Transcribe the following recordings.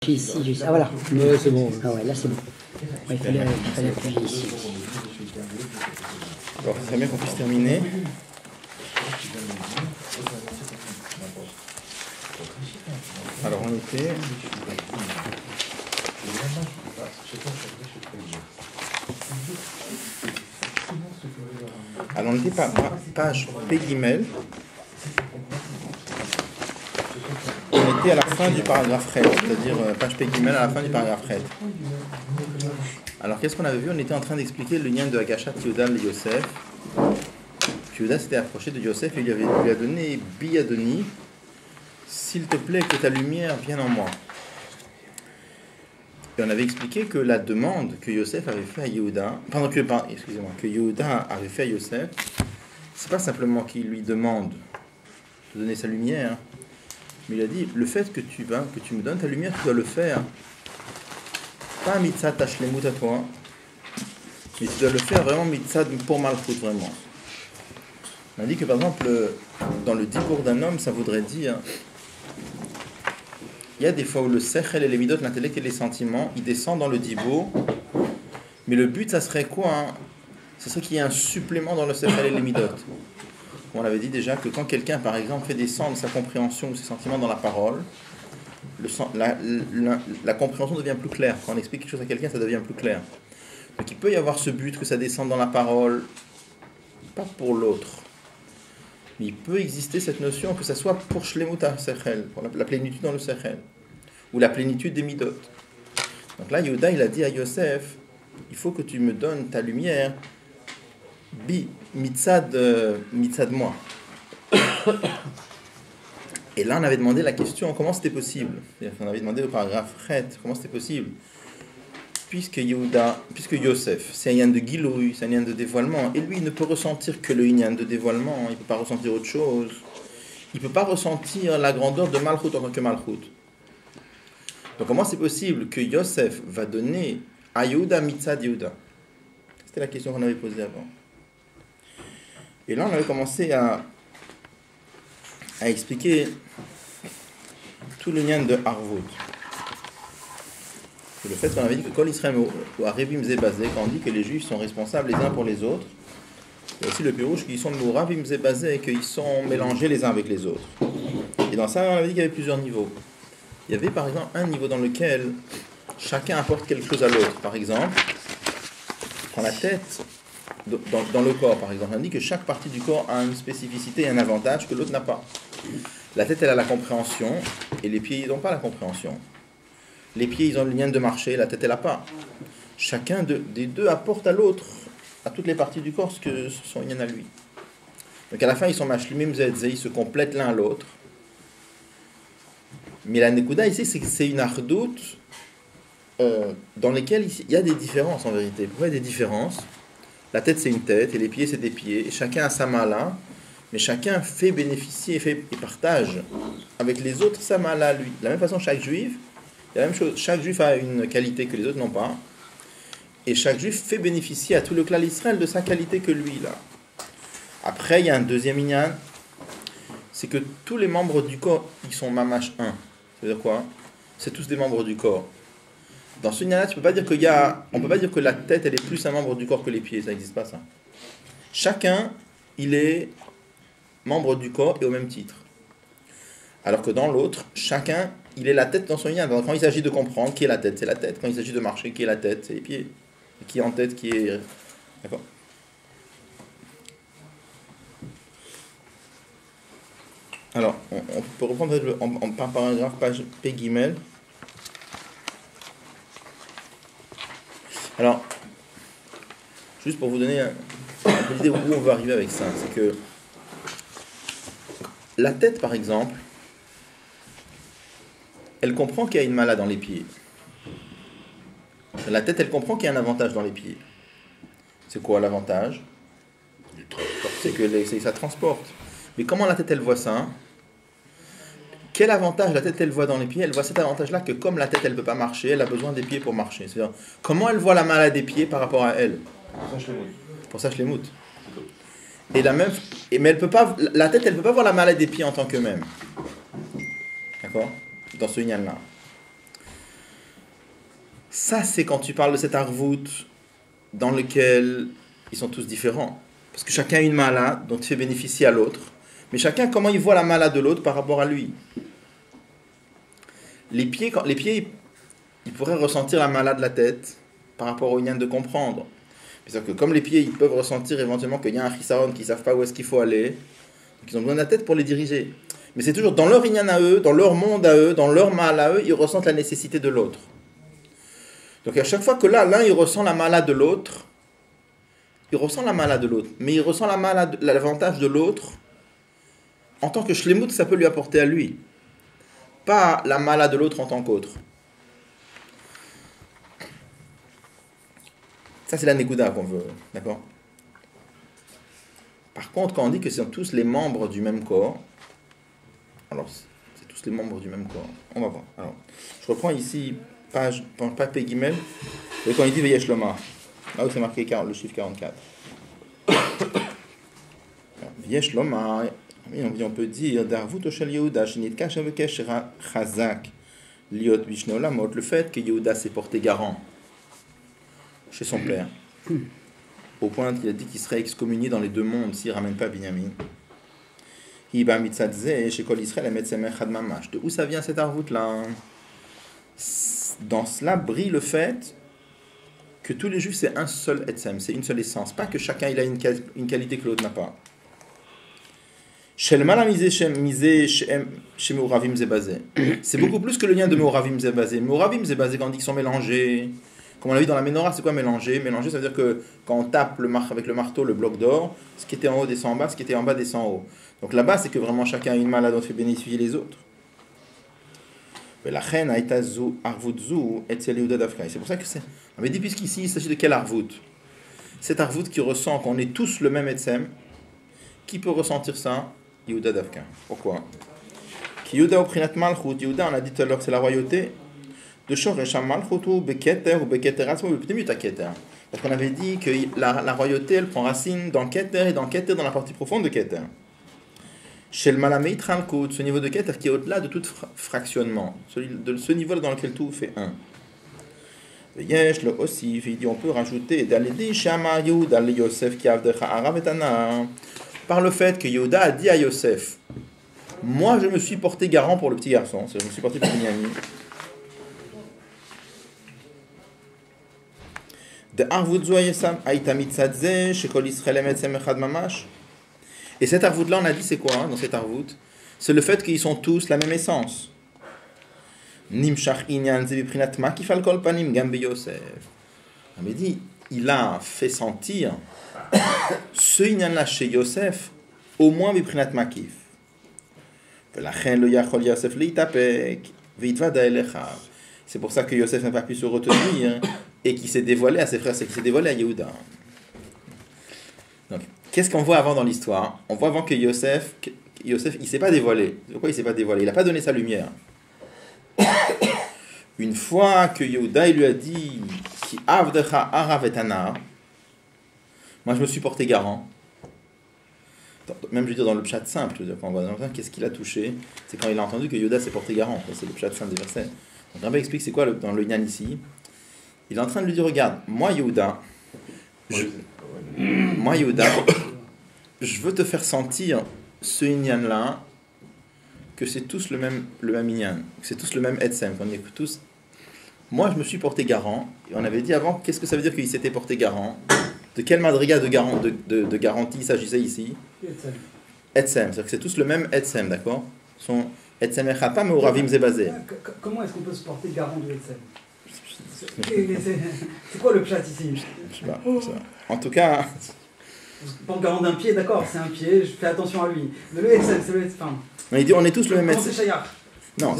appuyer ici, juste. Ah voilà. Ouais, c'est bon. Ah ouais, là c'est bon. Ouais, il fallait appuyer ici. Alors, ça serait bien qu'on puisse terminer. Alors, on était... Alors, on était page P-Guimel. On était à la fin du paragraphe Red, c'est-à-dire page P-Guimel à la fin du paragraphe Red. Alors, qu'est-ce qu'on avait vu? On était en train d'expliquer le lien de Agashat Yehuda et Yosef. Yehuda s'était approché de Yosef et lui a donné Biyadoni, s'il te plaît que ta lumière vienne en moi. Et on avait expliqué que la demande que Yosef avait fait à Yehuda, que Yehuda avait fait à Yosef, c'est pas simplement qu'il lui demande de donner sa lumière, mais il a dit le fait que tu me donnes ta lumière, tu dois le faire. Pas mitzat tashlemut à toi, mais tu dois le faire vraiment mitzat pour malchut vraiment. On a dit que par exemple dans le dibour d'un homme, ça voudrait dire il y a des fois où le sechel et les midot, l'intellect et les sentiments, ils descendent dans le dibour, mais le but ça serait quoi hein? Ce serait qu'il y ait un supplément dans le sechel et les midot. On avait dit déjà que quand quelqu'un par exemple fait descendre sa compréhension ou ses sentiments dans la parole, la compréhension devient plus claire. Quand on explique quelque chose à quelqu'un, ça devient plus clair. Donc il peut y avoir ce but que ça descende dans la parole, pas pour l'autre. Mais il peut exister cette notion que ça soit pour Shlemut HaSechel, pour la plénitude dans le Sechel, ou la plénitude des Midot. Donc là, Yehuda, il a dit à Yosef, il faut que tu me donnes ta lumière, mitzad moi. Et là, on avait demandé la question, comment c'était possible? On avait demandé au paragraphe Chet, comment c'était possible? Puisque Yosef, c'est un yan de Gilouï, c'est un yan de dévoilement, et lui, il ne peut ressentir que le yan de dévoilement, il ne peut pas ressentir autre chose. Il ne peut pas ressentir la grandeur de Malchut en tant que Malchut. Donc comment c'est possible que Yosef va donner à Yehuda mitzad Yehuda? C'était la question qu'on avait posée avant. Et là, on avait commencé à expliquer tout le lien de Harvut. Le fait qu'on avait dit que quand Israël ou Arevim Zebazé, quand on dit que les Juifs sont responsables les uns pour les autres, il y a aussi le pirouche qu'ils sont Moravim Zebazé et qu'ils sont mélangés les uns avec les autres. Et dans ça, on avait dit qu'il y avait plusieurs niveaux. Il y avait par exemple un niveau dans lequel chacun apporte quelque chose à l'autre. Par exemple, quand la tête, dans le corps par exemple, on dit que chaque partie du corps a une spécificité et un avantage que l'autre n'a pas. La tête, elle a la compréhension et les pieds, ils n'ont pas la compréhension. Les pieds, ils ont le lien de marcher, la tête, elle n'a pas. Chacun des deux apporte à l'autre, à toutes les parties du corps, ce que son lien à lui. Donc à la fin, ils sont mashlimim zedze, ils se complètent l'un à l'autre. Mais la nekuda ici, c'est que c'est une ardout dans lesquelles il y a des différences en vérité. Pourquoi il y a des différences? La tête, c'est une tête, et les pieds, c'est des pieds. Et chacun a sa mala, mais chacun fait bénéficier et partage avec les autres sa mala à lui. De la même façon, chaque juif, c'est la même chose. Chaque juif a une qualité que les autres n'ont pas. Et chaque juif fait bénéficier à tout le clan d'Israël de sa qualité que lui, là. Après, il y a un deuxième inyan. C'est que tous les membres du corps, ils sont mamash 1. Ça veut dire quoi? C'est tous des membres du corps. Dans ce inyan-là, on peut pas dire que la tête, elle est plus un membre du corps que les pieds. Ça n'existe pas, ça. Chacun, il est membre du corps et au même titre. Alors que dans l'autre, chacun, il est la tête dans son lien. Donc, quand il s'agit de comprendre qui est la tête, c'est la tête. Quand il s'agit de marcher, qui est la tête, c'est les pieds. Et qui est en tête, qui est... D'accord? Alors, on peut reprendre par paragraphe, page P-Guimel. Alors, juste pour vous donner un peu l'idée où on va arriver avec ça, c'est que la tête, par exemple, elle comprend qu'il y a une mala dans les pieds. La tête, elle comprend qu'il y a un avantage dans les pieds. C'est quoi l'avantage? C'est que ça transporte. Mais comment la tête, elle voit ça? Quel avantage la tête, elle voit dans les pieds? Elle voit cet avantage-là que comme la tête, elle ne peut pas marcher, elle a besoin des pieds pour marcher. C'est-à-dire, comment elle voit la mala des pieds par rapport à elle? Pour ça, je les moute. Mais elle peut pas, la tête, elle ne peut pas voir la maladie des pieds en tant qu'eux-mêmes. D'accord? Dans ce yan-là. Ça, c'est quand tu parles de cet arvout dans lequel ils sont tous différents. Parce que chacun a une mala dont il fait bénéficier à l'autre. Mais chacun, comment il voit la mala de l'autre par rapport à lui. Les pieds, ils pourraient ressentir la mala de la tête par rapport au yin de comprendre. C'est-à-dire que comme les pieds, ils peuvent ressentir éventuellement qu'il y a un chisaron qui ne savent pas où est-ce qu'il faut aller. Donc ils ont besoin de la tête pour les diriger. Mais c'est toujours dans leur inyan à eux, dans leur monde à eux, dans leur mal à eux, ils ressentent la nécessité de l'autre. Donc à chaque fois que là, l'un il ressent la mala de l'autre, il ressent la mala de l'autre, mais il ressent l'avantage de l'autre en tant que shlemut, ça peut lui apporter à lui. Pas la mala de l'autre en tant qu'autre. Ça c'est la nekuda qu'on veut, d'accord? Par contre, quand on dit que ce sont tous les membres du même corps, alors c'est tous les membres du même corps. On va voir. Alors, je reprends ici page Pegimel, et quand il dit Veyesh Loma, là où c'est marqué le chiffre 44. Veyesh Loma, on peut dire Darvut Oshel Yehuda, Shinit Kasha Vekesh Chazak, Liot Bishne Olamot, le fait que Yehuda s'est porté garant chez son père, au point qu'il a dit qu'il serait excommunié dans les deux mondes s'il ne ramène pas Binyamin. De où ça vient cette arvout-là? Dans cela brille le fait que tous les juifs c'est un seul etzem, c'est une seule essence, pas que chacun il a une qualité que l'autre n'a pas. C'est beaucoup plus que le lien de Meoravim Zebazé. Meoravim Zebazé, quand on dit qu'ils sont mélangés, comme on l'a vu dans la Ménorah, c'est quoi mélanger? Mélanger, ça veut dire que quand on tape avec le marteau le bloc d'or, ce qui était en haut descend en bas, ce qui était en bas descend en haut. Donc là-bas, c'est que vraiment chacun a une malade dont fait bénéficier les autres. C'est pour ça que c'est. On avait dit, puisqu'ici, il s'agit de quel arvout? Cet arvout qui ressent qu'on est tous le même etsem. Qui peut ressentir ça? Yehuda Davka. Pourquoi? Yehuda, on a dit tout à l'heure, c'est la royauté. De Shoresh Malchut ou Beketer ou Beketer Atzmo ou Pnimut Keter. Parce qu'on avait dit que la royauté, elle prend racine dans Keter et dans Keter, dans la partie profonde de Keter. Chez le Malameit Ralkut, ce niveau de Keter qui est au-delà de tout fractionnement, ce niveau dans lequel tout fait un. Yesh le aussi, il dit on peut rajouter Daledi Shama Yehuda le Yosef qui avdecha Arav et Ana, par le fait que Yehuda a dit à Yosef, moi je me suis porté garant pour le petit garçon, je me suis porté pour Binyamin. Et cet arvout là on a dit c'est quoi dans cet arvout? C'est le fait qu'ils sont tous la même essence. On avait dit il a fait sentir ce inyan là chez Yosef au moins biprinat makif. C'est pour ça que Yosef n'a pas pu se retenir et qui s'est dévoilé à ses frères, c'est qu'il s'est dévoilé à Yehuda. Donc, qu'est-ce qu'on voit avant dans l'histoire? On voit avant que Yosef il ne s'est pas dévoilé. Pourquoi il ne s'est pas dévoilé? Il n'a pas donné sa lumière. Une fois que Yehuda il lui a dit Ki avdecha arav et ana, moi je me suis porté garant. Même je veux dire dans le pshat simple, je veux dire, quand on va dans le pshat, qu'est-ce qu'il a touché? C'est quand il a entendu que Yehuda s'est porté garant. C'est le pshat simple des versets. Donc Rabbi explique c'est quoi dans le Nyan ici. Il est en train de lui dire regarde, moi Yehuda, je veux te faire sentir ce Inyan là, que c'est tous le même Inyan, que c'est tous le même Etzem, qu'on est tous. Moi je me suis porté garant, et on avait dit avant, qu'est-ce que ça veut dire qu'il s'était porté garant? De quel madriga de garantie il s'agissait ici? Etzem, c'est-à-dire que c'est tous le même Etzem, d'accord? Son Etzem Echata, mais au Ravim Zebazé. Comment est-ce qu'on peut se porter garant de Etzem? C'est quoi le pshat ici? Je sais pas. En tout cas. Pas garant d'un pied, d'accord, c'est un pied, je fais attention à lui. Mais le Etzem, c'est le Etzem. Il dit on est tous le même Etzem. C'est Shayach. Non,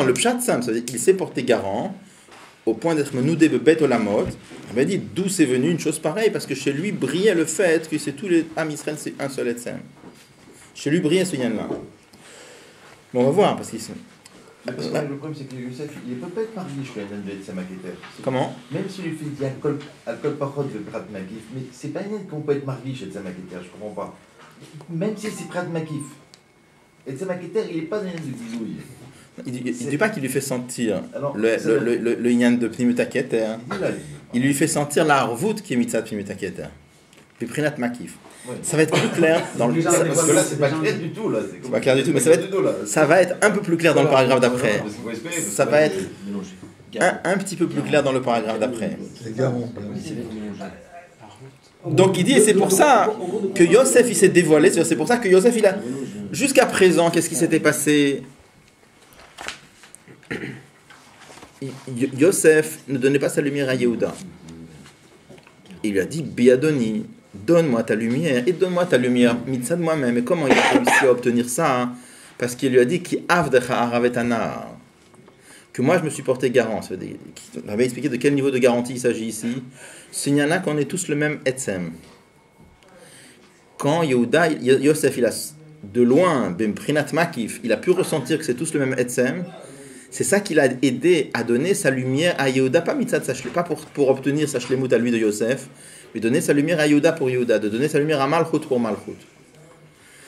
le pshat simple, ça veut dire qu'il s'est porté garant au point d'être menoudé bebet olamot. On m'a dit d'où c'est venu une chose pareille, parce que chez lui brillait le fait que c'est tous les Am Israël, c'est un seul Etzem. Chez lui brillait ce lien-là. Mais on va voir, parce qu'ils sont. Le problème, c'est que Yosef, il peut pas être marié, je crois, de Etzem Keter. Comment? Même s'il lui fait dire Alcool Pachot de Prat Makif, mais c'est pas une qu'on peut être marié chez Etzem Keter, je comprends pas. Même si c'est Prat Makif. Etzem Keter, il n'est pas dans une de bisouille. Il ne dit pas qu'il lui fait sentir Alors, le yin de Pnimuta Keter. Il dit là, Il lui fait sentir la harvout qui est mitzat Pnimuta Keter. Puis Prinat Makif. ouais. Ça va être plus clair dans le. Déjà, Parce que là, c'est pas clair du tout. Là. C'est pas clair du tout, mais ça va être un peu plus clair dans le paragraphe d'après. Ça va être un petit peu plus clair dans le paragraphe d'après. Donc il dit, et c'est pour ça que Yosef il s'est dévoilé, c'est pour ça que Yosef il a. Jusqu'à présent, qu'est-ce qui s'était passé? Yosef ne donnait pas sa lumière à Yehuda. Il lui a dit, Biadoni, donne-moi ta lumière et donne-moi ta lumière mitzad moi-même. Et comment il a réussi à obtenir ça? Parce qu'il lui a dit, Ki avdecha aravetana, que moi je me suis porté garant. Il avait expliqué de quel niveau de garantie il s'agit ici. Signala qu'on est tous le même etzem. Quand Yehuda, Yosef, il a de loin, Bemprinat Makif, il a pu ressentir que c'est tous le même etzem. C'est ça qui l'a aidé à donner sa lumière à Yehuda, pas mitzad sa pas pour obtenir sa shlemut à lui de Yosef, mais donner sa lumière à Yehuda pour Yehuda, de donner sa lumière à Malchut pour Malchut.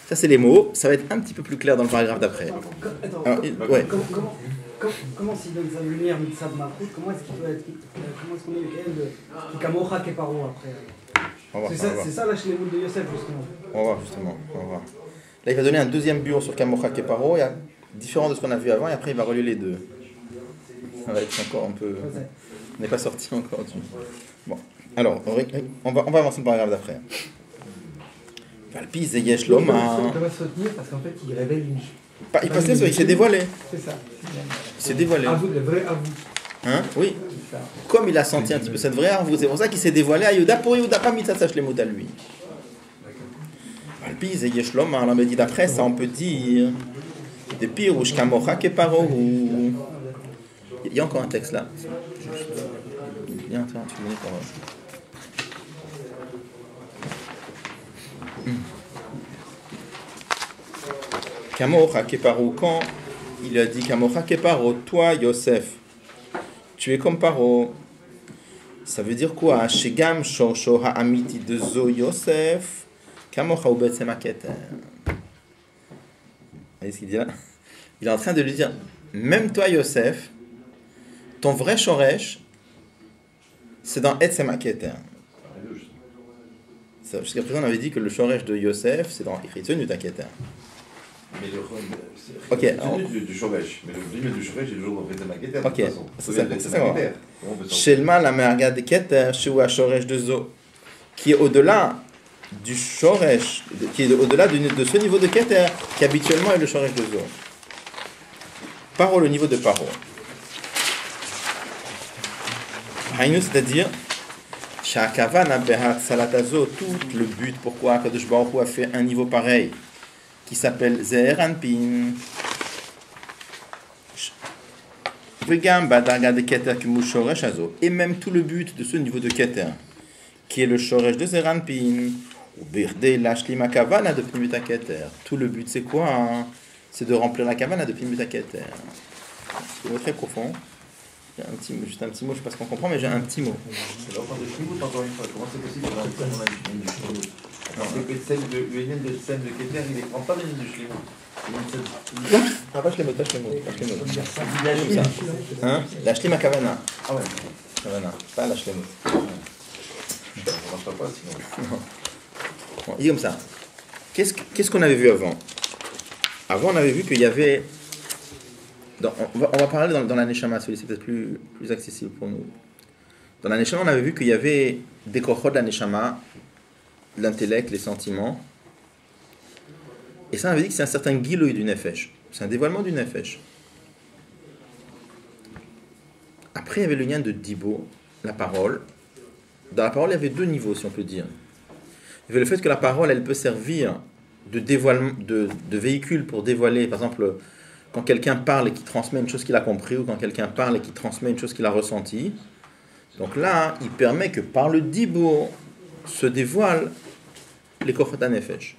Ça c'est les mots, ça va être un petit peu plus clair dans le paragraphe d'après. Ouais. Comment s'il donne sa lumière mitzad Malchut, comment est-ce qu'il peut être, comment est-ce qu'on est le de Kamocha Keparo après? C'est ça la shlemut de Yosef justement. On va voir justement, on va voir. Là il va donner un deuxième bureau sur Kamocha Keparo, il y a différent de ce qu'on a vu avant, et après il va relier les deux. Ça va être encore un peu... On n'est pas sorti encore du... Bon, alors, on va avancer le paragraphe d'après. Valpi Zeyesh Loma... Il doit se tenir parce qu'en fait il révèle une... Il passait, il s'est dévoilé. C'est ça. Il s'est dévoilé. Avou, le vrai avou. Hein? Oui. Comme il a senti un petit peu cette vraie arve, c'est pour ça qu'il s'est dévoilé à Yehuda pour Yehuda, pas mitzat sashlemut à lui. Valpi Zeyesh Loma, on m'a dit d'après ça, on peut dire... De pire, ou shkamocha keparo, ou... Il y a encore un texte là. Viens, tu venais pour... Kamocha keparo, quand il a dit Kamocha keparo, toi Yosef, tu es comme Paro. Ça veut dire quoi? Shegam shorsho ha'amiti de zo Yosef, Kamocha ou betsem haketer. Vous voyez ce qu'il dit là? Il est en train de lui dire, même toi Yosef, ton vrai shoresh, c'est dans Etzem HaKeter. Jusqu'à présent, on avait dit que le shoresh de Yosef, c'est dans Echritzon HaKeter. Mais le ok, alors... du shoresh. Mais le limite du shoresh est toujours dans Etzem HaKeter. Ok, c'est ça. Shelma la merga de Keter, Shewa shoresh de Zo, qui est au-delà du shoresh, qui est au-delà de ce niveau de Keter, qui habituellement est le shoresh de Zo. Paro, le niveau de Paro. Haïnou, c'est-à-dire, Shakavana Behat Salatazo, tout le but, pourquoi Kadosh Baruch Hu a fait un niveau pareil, qui s'appelle Zeher Anpin. Vegam Badarga de Keter Kimu Shoresh Azo. Et même tout le but de ce niveau de Keter, qui est le Shoresh de Zeher Anpin, ou Birde Lashlim Kavana de Pnimuta Keter. Tout le but, c'est quoi c'est de remplir la kavana de Pnimuta Keter. C'est un mot très profond. Il y a juste un petit mot, je ne sais pas ce qu'on comprend, mais j'ai un petit mot. Alors, on parle de shlimut encore une fois. Comment c'est possible qu'on a une shlimut? C'est que le yin de Tsem de Keter, il ne prend pas le yin de shlimut. Ah, pas shlemut, pas shlemut. Comme ça. Hein? La shlima kavana. Ah ouais. Kavana, pas la shlemut. Ça ne marche pas sinon. Bon, il est comme ça. Qu'est-ce qu'on avait vu avant? Avant, on avait vu qu'il y avait... on va parler dans la Neshama, c'est peut-être plus accessible pour nous. Dans la Neshama, on avait vu qu'il y avait des kochot de la Neshama, l'intellect, les sentiments. Et ça, on avait dit que c'est un certain gilouï du nefesh. C'est un dévoilement du nefesh. Après, il y avait le lien de Dibo, la parole. Dans la parole, il y avait deux niveaux, si on peut dire. Il y avait le fait que la parole, elle peut servir de dévoilement, de véhicule pour dévoiler, par exemple, quand quelqu'un parle et qui transmet une chose qu'il a compris, ou quand quelqu'un parle et qui transmet une chose qu'il a ressentie. Donc là, il permet que par le dibour se dévoilent les kochot hanefesh.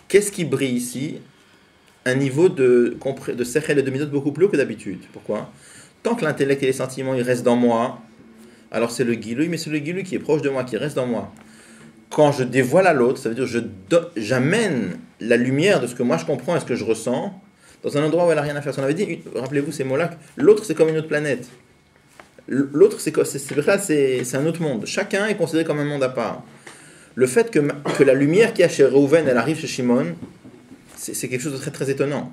Qu'est-ce qui brille ici? Un niveau de sechel et de midot beaucoup plus haut que d'habitude. Pourquoi? Tant que l'intellect et les sentiments ils restent dans moi, alors c'est le gilouï, mais c'est le gilouï qui est proche de moi, qui reste dans moi. Quand je dévoile à l'autre, ça veut dire j'amène la lumière de ce que moi je comprends et ce que je ressens dans un endroit où elle n'a rien à faire. On avait dit, rappelez-vous ces mots-là, l'autre c'est comme une autre planète. L'autre c'est un autre monde. Chacun est considéré comme un monde à part. Le fait que la lumière qu'il y a chez Reuven, elle arrive chez Shimon, c'est quelque chose de très très étonnant.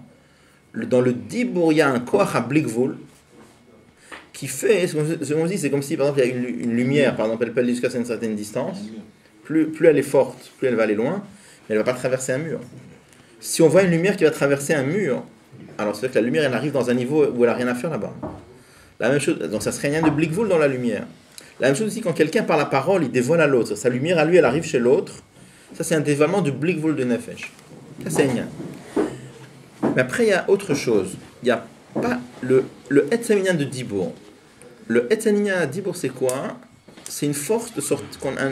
Dans le Dibour, il y a un koach à Blikvul qui fait, ce qu'on dit, c'est comme si par exemple il y a une lumière, par exemple elle peut aller jusqu'à une certaine distance, plus elle est forte, plus elle va aller loin, mais elle ne va pas traverser un mur. Si on voit une lumière qui va traverser un mur, alors c'est-à-dire que la lumière elle arrive dans un niveau où elle n'a rien à faire là-bas. La même chose, donc ça serait rien de Blikvul dans la lumière. La même chose aussi quand quelqu'un par la parole il dévoile à l'autre, sa lumière à lui elle arrive chez l'autre, ça c'est un dévoilement du Blikvul de Nefesh. Ça c'est rien. Mais après il y a autre chose, il n'y a pas le Etzaminyan de Dibour. Le Etzaminyan de Dibour c'est quoi? C'est une force,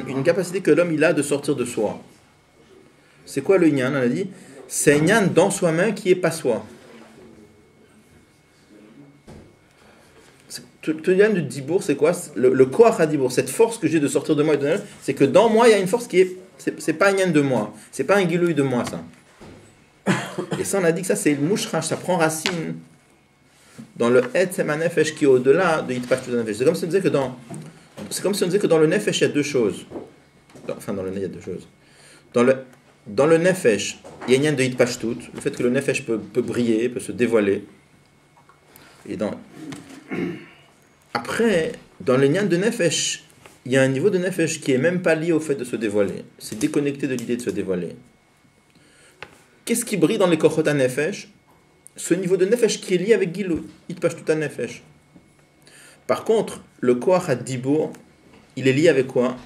une capacité que l'homme il a de sortir de soi. C'est quoi le Inyan? On a dit, c'est un Inyan dans soi-même qui n'est pas soi. Tout le Inyan de Dibour c'est quoi? Le Koach à Dibour, cette force que j'ai de sortir de moi et de l'autre, c'est que dans moi il y a une force qui est, c'est pas un Inyan de moi, c'est pas un Gilouï de moi ça. Et ça on a dit que ça c'est le Mouchrach, ça prend racine dans le Etzem HaNefesh qui est au-delà de Yitpashut HaNefesh. C'est comme si on disait que dans le Nefesh il y a deux choses. Enfin dans le Nefesh il y a deux choses. Dans le Nefesh, il y a une Inyan de Yitpashtut, le fait que le Nefesh peut briller, peut se dévoiler. Et après, dans le Inyan de Nefesh, il y a un niveau de Nefesh qui n'est même pas lié au fait de se dévoiler. C'est déconnecté de l'idée de se dévoiler. Qu'est-ce qui brille dans les Kochot HaNefesh? Ce niveau de Nefesh qui est lié avec Gilou, Yitpashut HaNefesh. Par contre, le Koach HaDibour, il est lié avec quoi?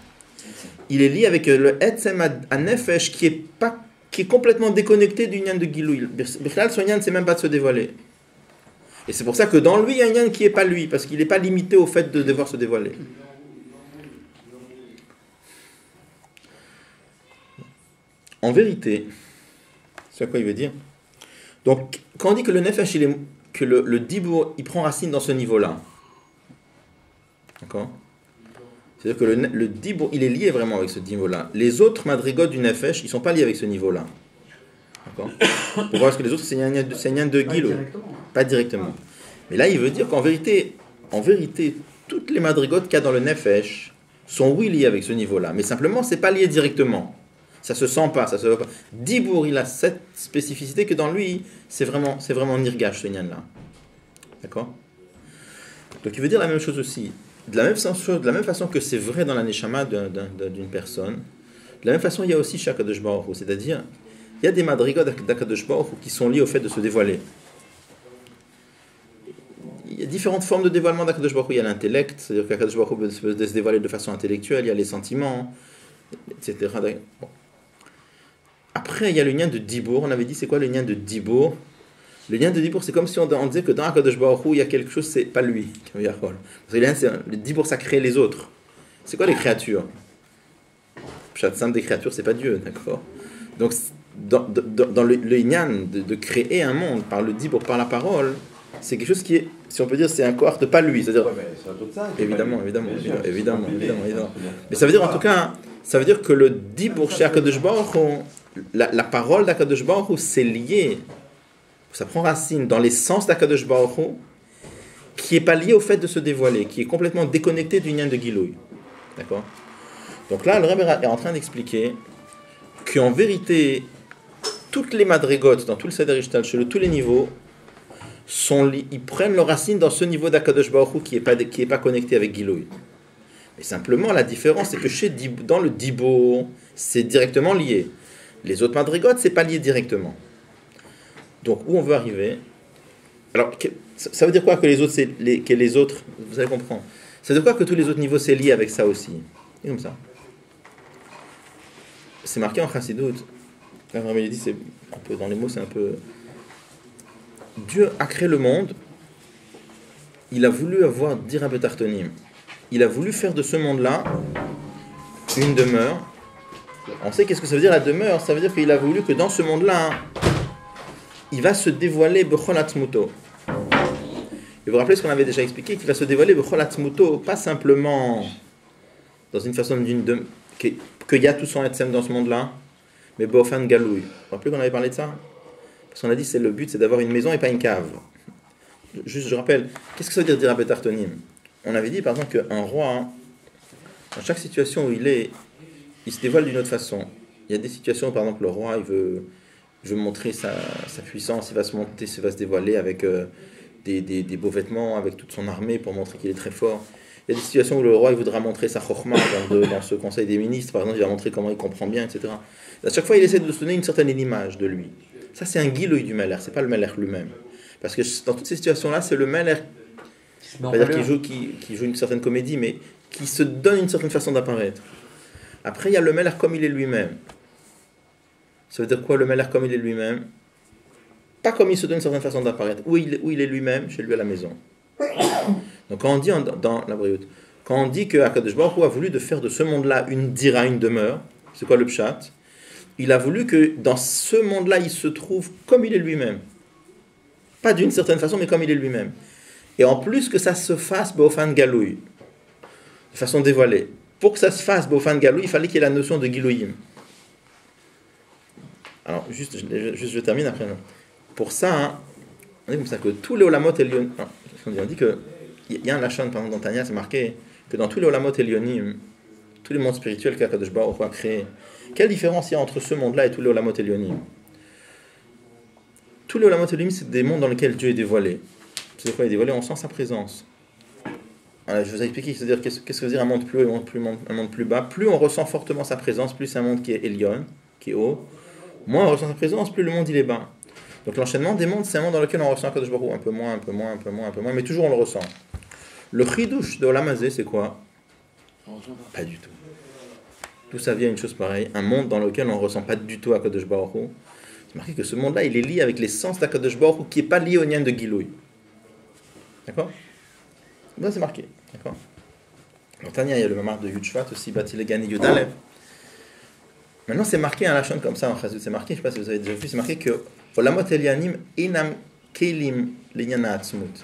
Il est lié avec le Etzem HaNefesh qui est complètement déconnecté du Inyan de Gilou. Bichlal, son Inyan, c'est même pas de se dévoiler. Et c'est pour ça que dans lui, il y a un Inyan qui n'est pas lui, parce qu'il n'est pas limité au fait de devoir se dévoiler. En vérité, c'est à quoi il veut dire. Donc, quand on dit que le Nefesh, que le Dibour, il prend racine dans ce niveau-là, d'accord? C'est-à-dire que le Dibour, il est lié vraiment avec ce niveau-là. Les autres madrigotes du Nefesh, ils ne sont pas liés avec ce niveau-là. D'accord? Pour voir ce que les autres, c'est un Inyan de Gilou. Pas directement. Mais là, il veut dire qu'en vérité, toutes les madrigotes qu'il y a dans le Nefesh sont, oui, liées avec ce niveau-là. Mais simplement, ce n'est pas lié directement. Ça se sent pas, ça se voit pas. Dibour, il a cette spécificité que dans lui, c'est vraiment nirgash, ce Inyan-là. D'accord? Donc il veut dire la même chose aussi. De la même façon que c'est vrai dans la neshama d'une personne, de la même façon, il y a aussi chez Akadosh Baruch Hu. C'est-à-dire, il y a des madrigot d'Akadosh Baruch Hu qui sont liés au fait de se dévoiler. Il y a différentes formes de dévoilement d'Akadosh Baruch Hu. Il y a l'intellect, c'est-à-dire qu'Akadosh Baruch Hu peut se dévoiler de façon intellectuelle, il y a les sentiments, etc. Bon. Après, il y a le lien de Dibour. On avait dit, c'est quoi le lien de Dibour? Le lien de Dibour, c'est comme si on disait que dans Akadosh Baruch Hu, il y a quelque chose, c'est pas lui. Parce que le Dibour, ça crée les autres. C'est quoi les créatures? Chaque simple des créatures, c'est pas Dieu, d'accord? Donc, dans le lien de créer un monde par le Dibour, par la parole, c'est quelque chose qui est, si on peut dire, c'est un corps de pas lui. C'est-à-dire, évidemment. Mais ça veut dire en tout cas, ça veut dire que le Dibour chez Akadosh Baruch Hu, la parole d'Akadosh Baruch Hu, c'est lié, ça prend racine dans l'essence d'Akadosh Baruch Hu, qui n'est pas lié au fait de se dévoiler, qui est complètement déconnecté du Inyan de Gilouï. D'accord? Donc là, le Rebbe est en train d'expliquer qu'en vérité, toutes les madrigotes dans tout le Seder Ishtal, chez tous les niveaux, ils prennent leur racine dans ce niveau d'Akadosh Baruch Hu qui est pas connecté avec Gilouï. Mais simplement, la différence, c'est que dans le Dibour, c'est directement lié. Les autres madrigotes, c'est pas lié directement. Donc, où on veut arriver? Alors, ça veut dire quoi que les autres, vous allez comprendre. Ça veut dire quoi que tous les autres niveaux, c'est lié avec ça aussi? C'est comme ça. C'est marqué en Chassidut. Quand Rabbi dit, c'est un peu dans les mots, c'est un peu. Dieu a créé le monde. Il a voulu avoir Dira Betartonim. Il a voulu faire de ce monde-là une demeure. On sait qu'est-ce que ça veut dire la demeure. Ça veut dire qu'il a voulu que dans ce monde-là, il va se dévoiler Bechol Atzmuto. Et vous vous rappelez ce qu'on avait déjà expliqué, qu'il va se dévoiler Bechol Atzmuto, pas simplement dans une façon qu'il y a tout son Etzem dans ce monde-là, mais Bofan Galouy. Vous vous rappelez qu'on avait parlé de ça? Parce qu'on a dit c'est le but, c'est d'avoir une maison et pas une cave. Juste, je rappelle, qu'est-ce que ça veut dire Dirabet Tartonim? On avait dit par exemple qu'un roi, hein, dans chaque situation où il se dévoile d'une autre façon. Il y a des situations où par exemple le roi il veut montrer sa puissance, il va se dévoiler avec des beaux vêtements, avec toute son armée pour montrer qu'il est très fort. Il y a des situations où le roi il voudra montrer sa chokhma dans ce conseil des ministres, par exemple il va montrer comment il comprend bien, etc. À chaque fois il essaie de se donner une certaine image de lui. Ça c'est un guillouï du Melech, c'est pas le Melech lui-même. Parce que dans toutes ces situations-là, c'est le Melech qui joue une certaine comédie, mais qui se donne une certaine façon d'apparaître. Après, il y a le Melech comme il est lui-même. Ça veut dire quoi, le Melech comme il est lui-même? Pas comme il se donne une certaine façon d'apparaître. Où il est lui-même, chez lui à la maison. Donc quand on dit dans la Brioute, quand on dit que Akadosh Baruch Hu a voulu de faire de ce monde-là une dira, une demeure, c'est quoi le pshat? Il a voulu que dans ce monde-là, il se trouve comme il est lui-même. Pas d'une certaine façon, mais comme il est lui-même. Et en plus que ça se fasse Bofan Galouï, de façon dévoilée. Pour que ça se fasse Bofan Galouï, il fallait qu'il y ait la notion de Gilouïm. Alors, juste je termine après. Pour ça, hein, on dit comme ça que tous les Olamot Elyonim, on dit qu'il y a un lachon, par exemple, dans Tanya, c'est marqué que dans tous les Olamot Elyonim, tous les mondes spirituels qu'Akadosh Baruch Hu a créés, quelle différence il y a entre ce monde-là et tous les Olamot Elyonim? Tous les Olamot Elyonim, c'est des mondes dans lesquels Dieu est dévoilé. C'est quoi il est dévoilé? On sent sa présence. Alors, je vous ai expliqué, c'est-à-dire qu'est-ce que veut dire un monde plus haut et un monde plus bas. Plus on ressent fortement sa présence, plus c'est un monde qui est Elyon, qui est haut. Moins on ressent sa présence, plus le monde il est bas. Donc l'enchaînement des mondes, c'est un monde dans lequel on ressent Kadosh Baruch Hu un peu moins, mais toujours on le ressent. Le chidouche de Olam Hazeh, c'est quoi? Pas du tout. D'où ça vient une chose pareille? Un monde dans lequel on ne ressent pas du tout à Kadosh Baruch Hu. C'est marqué que ce monde-là, il est lié avec l'essence d'Akadosh Baruch Hu, qui n'est pas lié au Nyan de Gilouï. D'accord? Là, c'est marqué. D'accord? Dans Tanya, il y a le mamar de Yudshvat aussi, Batilegani Yudalev. Maintenant, c'est marqué un lachon comme ça en Chazut. C'est marqué, je ne sais pas si vous avez déjà vu, c'est marqué que Olamot Elyanim Inam Kelim Linyana Atzmut.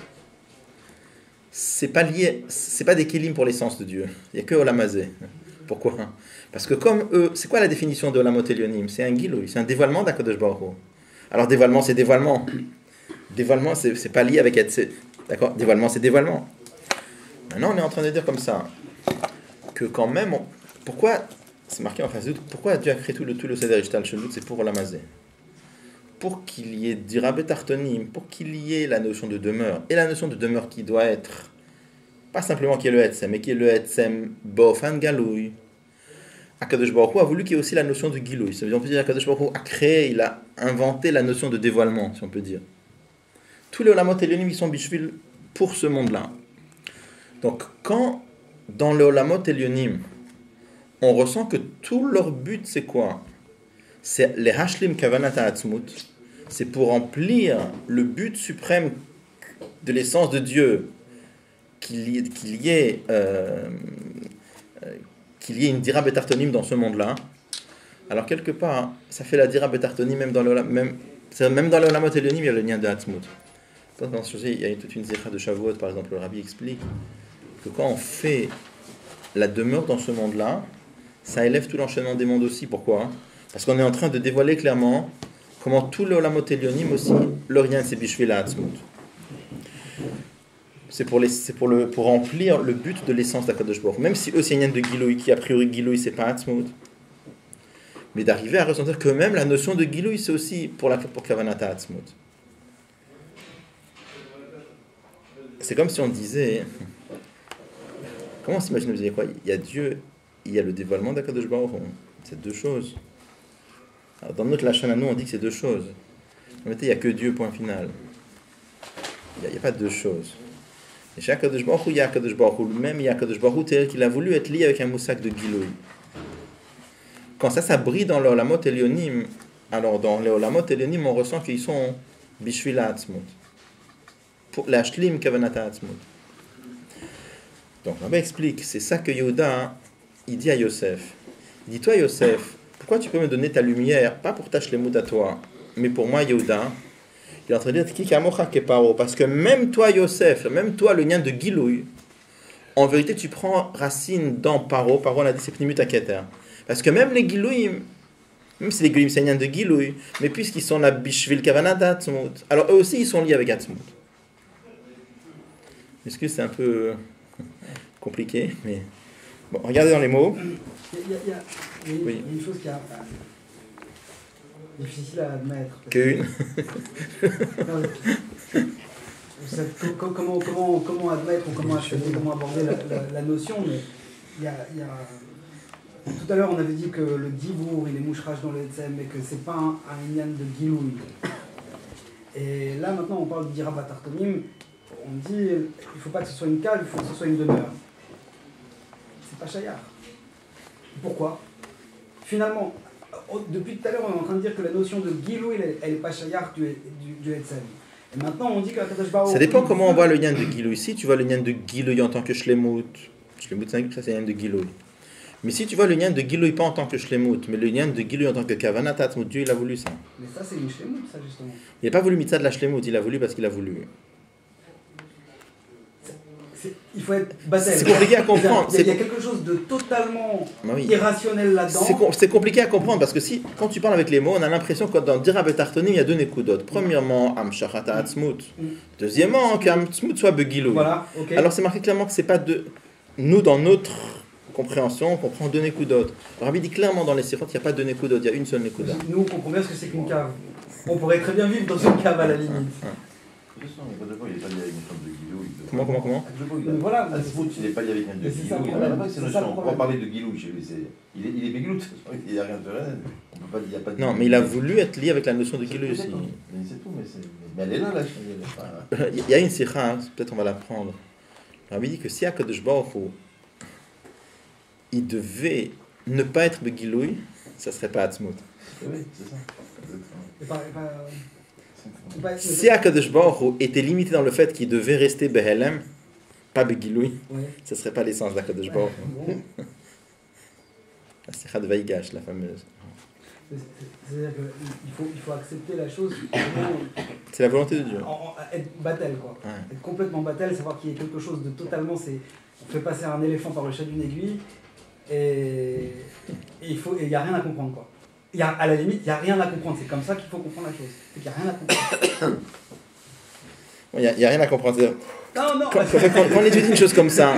C'est pas lié, c'est pas des Kelim pour l'essence de Dieu. Il n'y a que Olam Hazeh. Pourquoi? Parce que comme eux, c'est quoi la définition de Olamot Elyonim? C'est un Gilouï, c'est un dévoilement d'Akadosh Baruch Hu. Alors dévoilement, c'est dévoilement. Dévoilement, c'est pas lié avec être. D'accord? Dévoilement, c'est dévoilement. Maintenant, on est en train de dire comme ça que quand même, pourquoi c'est marqué en Chazut, pourquoi Dieu a créé tout le Seder Ishtal Shelut? C'est pour Olam Hazeh. Pour qu'il y ait Dirabet Tartonim, pour qu'il y ait la notion de demeure, et la notion de demeure qui doit être, pas simplement qui est le Etzem, mais qui est le Etzem Bofan Galouï. Akadosh Baruch Hu a voulu qu'il y ait aussi la notion de Gilouï. Ça veut dire, on peut dire Akadosh Baruch Hu a créé, il a inventé la notion de dévoilement, si on peut dire. Tous les Olamot Elyonim, ils sont bishvil pour ce monde-là. Donc, quand dans les Olamot Elyonim, on ressent que tout leur but, c'est quoi? C'est les Hashlim Kavanat Ha'atzmut. C'est pour remplir le but suprême de l'essence de Dieu, qu'il y ait une Dira Betartonim dans ce monde-là. Alors, quelque part, ça fait la Dira Betartonim, même dans le Olamot Elyonim, il y a le lien de Ha'atzmut. Dans ce sujet, il y a toute une zécha de Shavuot, par exemple, le Rabbi explique que quand on fait la demeure dans ce monde-là, ça élève tout l'enchaînement des mondes aussi. Pourquoi? Parce qu'on est en train de dévoiler clairement comment tout le Olamot Elyonim aussi, le rien, c'est Bishvil Ha'atzmut. C'est pour remplir le but de l'essence d'Akadosh Baruch Hu. Même si eux, c'est une de Gilouï, qui a priori Gilouï, c'est pas Ha'atzmut. Mais d'arriver à ressentir que même la notion de Gilouï, c'est aussi pour Kavanat Ha'atzmut. C'est comme si on disait, comment on s'imagine, vous disait quoi? Il y a Dieu, il y a le dévoilement d'Akadosh Baruch Hu. C'est deux choses. Alors dans notre Lachon à nous, on dit que c'est deux choses. En fait, il n'y a que Dieu, point final. Il n'y a pas deux choses. Et chez Akadosh Baruch Hu, il y a Akadosh Baruch Hu lui-même, il y a Akadosh Baruch Hu tel qu'il a voulu être lié avec un moussak de Gilouï. Quand ça brille dans l'Olamot Elyonim, alors dans l'Olamot Elyonim, on ressent qu'ils sont Bishvil Ha'atzmut. Pour l'Ashlim Kavanat Ha'atzmut. Donc, Rabbi explique, c'est ça que Yehuda, il dit à Yosef. Il dit, toi Yosef, pourquoi tu peux me donner ta lumière, pas pour ta shlemut à toi, mais pour moi Yehuda? Il est en train de dire, Ki kamocha keparo, parce que même toi Yosef, même toi le lien de Gilouï, en vérité tu prends racine dans Paro, on a dit c'est pnimut haketer. Parce que même les Gilouïm, Même si les Goyim c'est un lien de Gilouï, mais puisqu'ils sont la Bishvil Kavanat Atzmut, alors eux aussi ils sont liés avec Atzmut. Est-ce que c'est un peu compliqué, mais bon, regardez dans les mots. Il y a une chose qui est difficile à admettre. Qu'une. Comment admettre ou comment accepter, comment aborder la notion, mais il y a... Tout à l'heure, on avait dit que le dibour, il est mouchrage dans le Etzem, mais que c'est pas un inyan de Gilouï. Et là, maintenant, on parle de Dirabat Tartonim. On dit, il ne faut pas que ce soit une cave, il faut que ce soit une demeure. C'est pas Chayar. Pourquoi? Finalement, depuis tout à l'heure, on est en train de dire que la notion de Gilouï, elle n'est pas Chayar du Etzem. Et maintenant, on dit que Kadosh Baruch Hu... Ça dépend comment on voit le lien de Gilouï. Si tu vois le lien de Gilouï en tant que Shlemut, ça c'est un lien de Gilouï. Mais si tu vois le lien de Gilouï pas en tant que Shlemut, mais le lien de Gilouï en tant que Kavanat Atzmut, Dieu il a voulu ça. Mais ça c'est une Shlemut, ça justement. Il n'a pas voulu mitzvah de la Shlemut, il a voulu parce qu'il a voulu. Il faut être batel. C'est compliqué à comprendre. Il y a quelque chose de totalement irrationnel là-dedans. C'est compliqué à comprendre parce que si, quand tu parles avec les mots, on a l'impression que dans Dirabat Tartonim, il y a deux nekudot. Premièrement, Amshachat Atzmut. Deuxièmement, qu'Atzmut soit Begilouï. Voilà, okay. Alors c'est marqué clairement que c'est pas de. Nous, dans notre compréhension, on comprend deux nekudot. Le Rabbi dit clairement dans les sirotes, il n'y a pas deux nekudot, il y a une seule nekuda. Nous, on comprend bien ce que c'est qu'une cave. On pourrait très bien vivre dans une cave à la limite. Comment Voilà, Atzmut, il n'est pas lié avec un de Gilouï. On va parler de Gilouï chez lui. Il est Begilout, il n'y a rien de rien. Non, mais il a voulu être lié avec la notion de Gilouï aussi. Mais c'est tout, mais elle est là, la Il y a une sikha, peut-être on va la prendre. Le Rabbi dit que si Akadosh Baruch Hu, il devait ne pas être Begilouï, ça ne serait pas Atzmut. Oui, c'est ça. Si Akadosh Baruch Hu était limité dans le fait qu'il devait rester Behelem, pas Begilouï, ce ne serait pas l'essence d'Akadosh Baruch Hu. La sikha de Vaigash, la fameuse. C'est-à-dire qu'il faut accepter la chose. C'est la volonté de Dieu. Être batel, quoi. Ouais. Être complètement batel, savoir qu'il y a quelque chose de totalement. On fait passer un éléphant par le chat d'une aiguille et il n'y a rien à comprendre, quoi. À la limite, il n'y a rien à comprendre. C'est comme ça qu'il faut comprendre la chose. C'est qu'il n'y a rien à comprendre. Il n'y a rien à comprendre. Non. Quand on étudie une chose comme ça,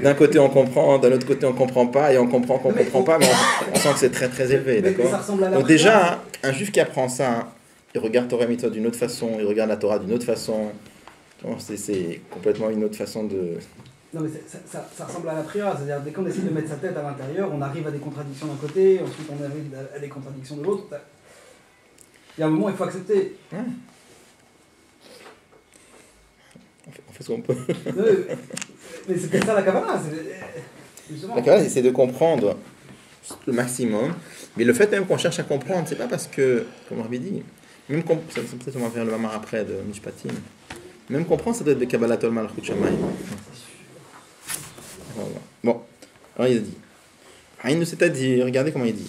d'un côté on comprend, d'un autre côté on ne comprend pas, et on comprend qu'on ne comprend pas, mais on sent que c'est très très élevé, d'accord ? Donc déjà, un juif qui apprend ça, il regarde Torah Mitzvot d'une autre façon, il regarde la Torah d'une autre façon. C'est complètement une autre façon de... Non mais ça ressemble à la prière, c'est-à-dire dès qu'on essaie de mettre sa tête à l'intérieur, on arrive à des contradictions d'un côté, ensuite on arrive à des contradictions de l'autre. Il y a un moment où il faut accepter. On fait ce qu'on peut. Mais c'est peut-être ça la Kavanah. La Kavanah, c'est de comprendre le maximum, mais le fait même qu'on cherche à comprendre, c'est pas parce que, comme on avait dit, même peut-être on va faire le mamar après de Mishpatim, même comprendre, ça doit être de Kabbalatol Malchut Shamayim. Bon, alors il a dit, c'est-à-dire, regardez comment il dit,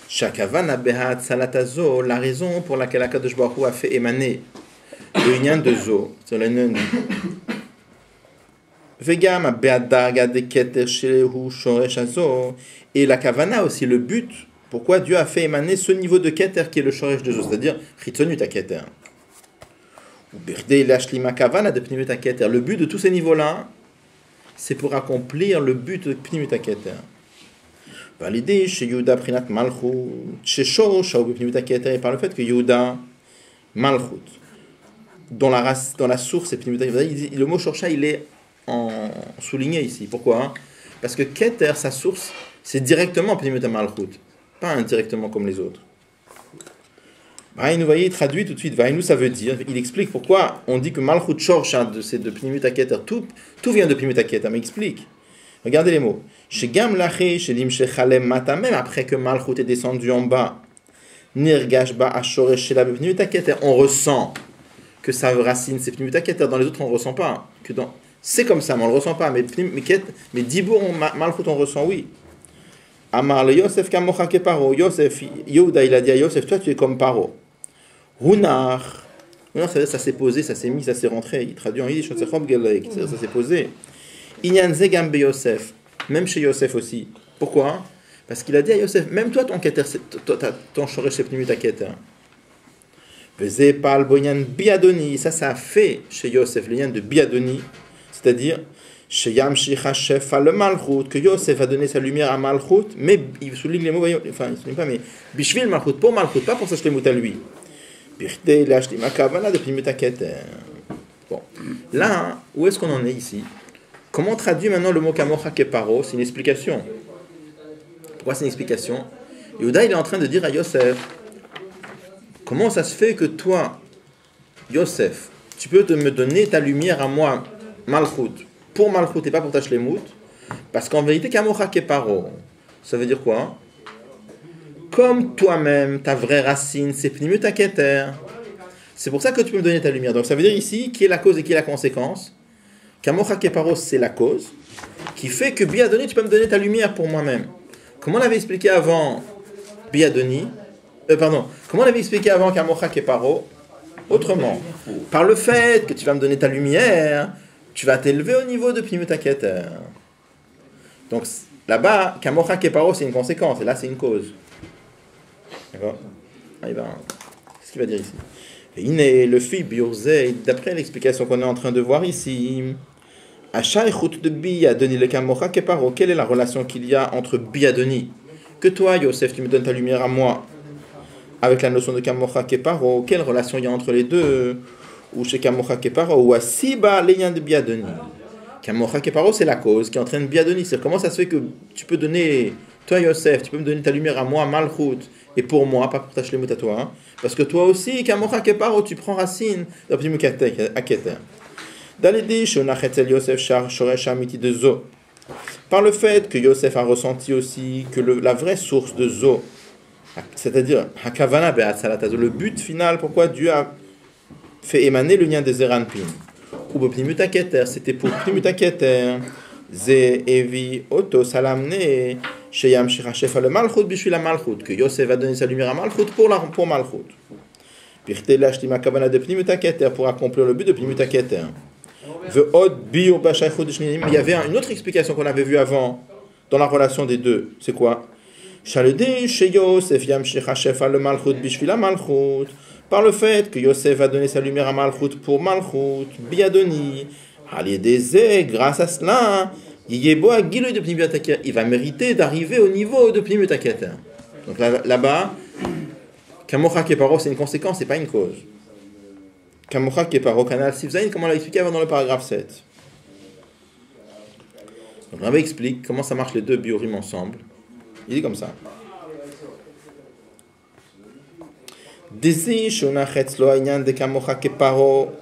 Shakavana behat salatazo, la raison pour laquelle Akadosh Baruch Hu a fait émaner le Inyan de Zo, c'est le Inyan Vegam behat darga de keter shehu shoresh azo, et la Kavana aussi, le but, pourquoi Dieu a fait émaner ce niveau de keter qui est le shoresh de Zo, c'est-à-dire chitzonut à keter. Ou berdei lashlim Kavana de pnimut à keter. Le but de tous ces niveaux-là, c'est pour accomplir le but de Pnimut HaKeter. Validé chez Yehuda Prinat Malchut, chez Shor, Pnimut HaKeter, et par le fait que Yehuda Malchut, dont la source est Pnimut HaKeter, le mot Shorsha, il est souligné ici. Pourquoi ? Parce que Keter, sa source, c'est directement Pnimut Malchut, pas indirectement comme les autres. Vaïnou, voyez, il traduit tout de suite. Vaïnou, ça veut dire, il explique pourquoi on dit que Malchut Shorsha, c'est de Pnimut HaKeter, tout vient de Pnimut HaKeter, mais explique. Regardez les mots. Chez Gam Laché, chez Lim Shechalem Mata, même après que Malchut est descendu en bas, Nirgash Ba Ashoresh Shela Pnimut HaKeter, on ressent que sa racine c'est Pnimut HaKeter, dans les autres on ne ressent pas. C'est comme ça, mais on ne le ressent pas. Mais Dibour, Malchut, on ressent, oui. Amar le Yosef Kamocha Keparo, Yosef, Yehuda, il a dit à Yosef, toi tu es comme Paro. Hunar, ça s'est posé, ça s'est mis, ça s'est rentré. Il traduit en yiddish, ça s'est posé. Inyan Zegam be Yosef, même chez Yosef aussi. Pourquoi ? Parce qu'il a dit à Yosef, même toi, ton keter, ton shoresh pnimut keter. Vezé parle boyan biadoni. Ça a fait chez Yosef le lien de biadoni, c'est-à-dire chez Yamshich Hashef le malchut, que Yosef a donné sa lumière à malchut, mais il souligne les mots, enfin il souligne pas, mais bishvil malchut, pour malchut, pas pour sa shlemut à lui. Birtei l'ashtim akavana de pnimut keter. Bon, là, où est-ce qu'on en est ici? Comment traduire maintenant le mot kamocha keparo? C'est une explication. Pourquoi c'est une explication? Yehuda, il est en train de dire à Yosef, comment ça se fait que toi, Yosef, tu peux me donner ta lumière à moi, malchut, pour malchut et pas pour ta shlemut? Parce qu'en vérité, kamocha keparo, ça veut dire quoi? Comme toi-même, ta vraie racine, c'est pnimut keter. C'est pour ça que tu peux me donner ta lumière. Donc ça veut dire ici, qui est la cause et qui est la conséquence? Kamocha keparos, c'est la cause, qui fait que biadoni, tu peux me donner ta lumière pour moi-même. Comment on avait expliqué avant biadoni, comment on avait expliqué avant Kamocha keparo? Autrement, par le fait que tu vas me donner ta lumière, tu vas t'élever au niveau de pnimut keter. Donc là-bas, Kamocha keparo, c'est une conséquence, et là c'est une cause. D'accord? Qu'est-ce qu'il va dire ici? Et le fil biurzé, d'après l'explication qu'on est en train de voir ici, Achaïchout de Biadoni le Kamocha Keparo, quelle est la relation qu'il y a entre Biadoni, que toi, Yosef, tu me donnes ta lumière à moi, avec la notion de Kamocha Keparo, quelle relation il y a entre les deux, ou chez Kamocha Keparo, ou à Siba, les liens de Biadoni. Kamocha Keparo, c'est la cause qui entraîne Biadoni. C'est comment ça se fait que tu peux donner, toi, Yosef, tu peux me donner ta lumière à moi, Malchut, et pour moi, pas pour ta shlemut à toi, hein. Parce que toi aussi, Kamocha Keparo, tu prends racine dans Pnimut Keter. Par le fait que Yosef a ressenti aussi que la vraie source de Zo, c'est-à-dire Hakavana Be'atzalazo, le but final, pourquoi Dieu a fait émaner le lien des Zeranpim, ou Pnimut Keter, c'était pour Pnimut Keter, Ze Evi Oto Salamne, Sheyam Shirachef le Malchut, Bishvil la Malchut, que Yosef va donner sa lumière à Malchut pour Malchut. Pirte l'ashtima kavana de Pnimut Keter, pour accomplir le but de Pnimut Keter. Il y avait une autre explication qu'on avait vue avant dans la relation des deux. C'est quoi? Par le fait que Yosef a donné sa lumière à Malchut pour Malchut, Biadoni, grâce à cela, il va mériter d'arriver au niveau de Pnimut Keter. Donc là-bas, Kamocha Keparo, c'est une conséquence, c'est pas une cause. Kamocha Keparo, Kanal Sivzaïn, comme on l'a expliqué avant dans le paragraphe 7. Donc Rabbi explique comment ça marche les deux biorim ensemble. Il dit comme ça. Desi shonachetz lo aïnyan de Kamocha Keparo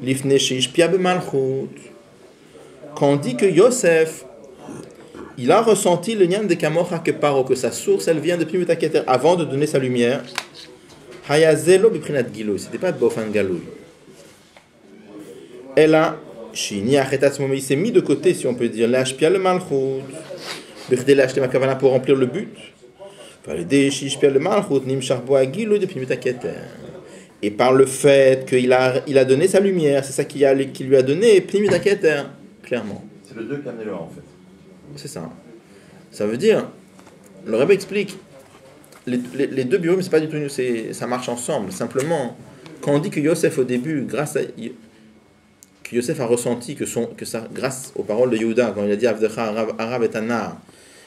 lifne sheishpia b'malchut. Quand on dit que Yosef, il a ressenti le nyan de Kamocha Keparo, que sa source, elle vient de Pnimut Keter, avant de donner sa lumière. Hayazelo b'prinat gilou, c'était pas b'ofan galouy. Elle a, shini achetatz momi, il s'est mis de côté, si on peut dire, l'ashpia le malchut, b'chdei l'ashtem akavana, pour remplir le but. Validé shishpia le malchut, nimshach bo agilou de Pnimut Keter. Et par le fait qu'il a donné sa lumière, c'est ça qui lui a donné Pnimut Keter, clairement. C'est le 2 qui a amené le 1 en fait. C'est ça. Ça veut dire, le Rebbe explique, les deux biorim, c'est pas du tout, ça marche ensemble. Simplement, quand on dit que Yosef au début, que Yosef a ressenti que grâce aux paroles de Yehuda, quand il a dit Avdecha Arav et Anar,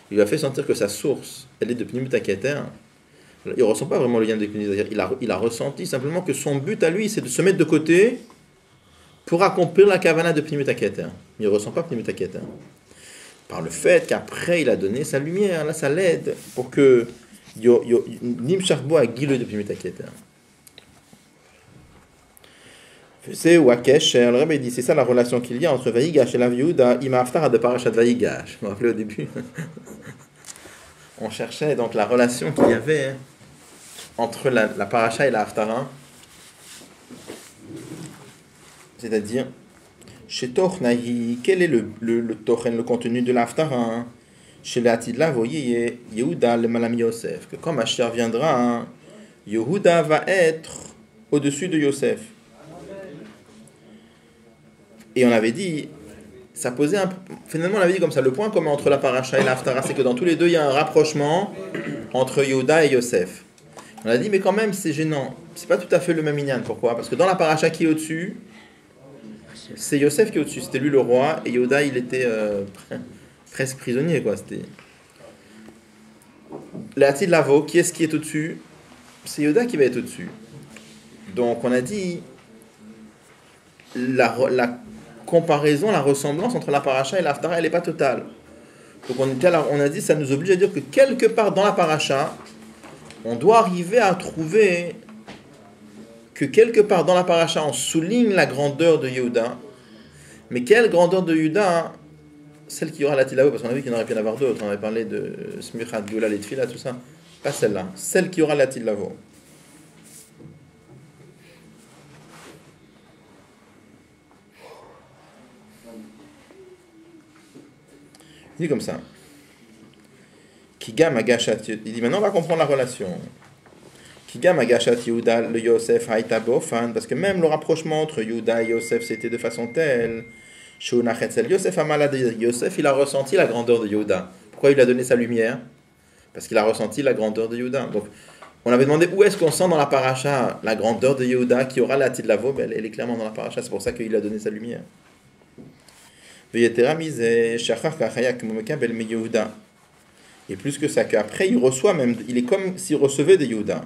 il lui a fait sentir que sa source, elle est de Pnimut Keter. Il ne ressent pas vraiment le lien de Pnimut Keter. Il a ressenti simplement que son but à lui, c'est de se mettre de côté pour accomplir la kavana de Pnimut Keter. Il ne ressent pas Pnimut Keter. Par le fait qu'après il a donné sa lumière, là ça l'aide pour que Nim Sharbo a guilé de Pnimut Keter. C'est Wakesh, le Rebbe dit, c'est ça la relation qu'il y a entre Vaïgash et la Yehuda, Ima Haftara de Parashat Vaïgash. Vous vous rappelez au début, on cherchait donc la relation qu'il y avait entre la Parasha et la Haftara, c'est-à-dire chez Tornahi, quel est le Tochen, le contenu de l'Haftara? Chez l'Atidla, vous voyez, Yehuda le Malam Yosef, que quand Mashiach viendra, Yehuda va être au-dessus de Yosef. Et on avait dit, ça posait un... Finalement, on avait dit comme ça, le point commun entre la paracha et l'Haftara, c'est que dans tous les deux, il y a un rapprochement entre Yehuda et Yosef. On a dit, mais quand même, c'est gênant. C'est pas tout à fait le même inyan. Pourquoi? Parce que dans la paracha qui est au-dessus, c'est Yosef qui est au-dessus. C'était lui le roi, et Yehuda, il était presque prisonnier, quoi. C'était... L'Atid Lavo, qui est-ce qui est au-dessus? C'est Yehuda qui va être au-dessus. Donc, on a dit, la comparaison, la ressemblance entre la paracha et l'Haftara, elle n'est pas totale. Donc on a dit, ça nous oblige à dire que quelque part dans la paracha, on doit arriver à trouver que quelque part dans la paracha, on souligne la grandeur de Yehuda. Mais quelle grandeur de Yehuda? Celle qui aura la tilavo, parce qu'on a vu qu'il y en aurait pu y en avoir d'autres. On avait parlé de Smirchat, Gula, les Tfila, tout ça. Pas celle-là. Celle qui aura la tilavo. Il dit comme ça. Kigam Agashat. Il dit maintenant on va comprendre la relation. Kigam Agashat Yehuda le Yosef Haïta Bofan, parce que même le rapprochement entre Yehuda et Yosef c'était de façon telle. Yosef a malade. Yosef il a ressenti la grandeur de Yehuda. Pourquoi il a donné sa lumière? Parce qu'il a ressenti la grandeur de Yehuda. Donc on avait demandé où est-ce qu'on sent dans la paracha la grandeur de Yehuda qui aura la Tidlavo. Ben, elle est clairement dans la paracha. C'est pour ça qu'il a donné sa lumière. Et plus que ça, qu'après il reçoit même, il est comme s'il recevait de Yehuda.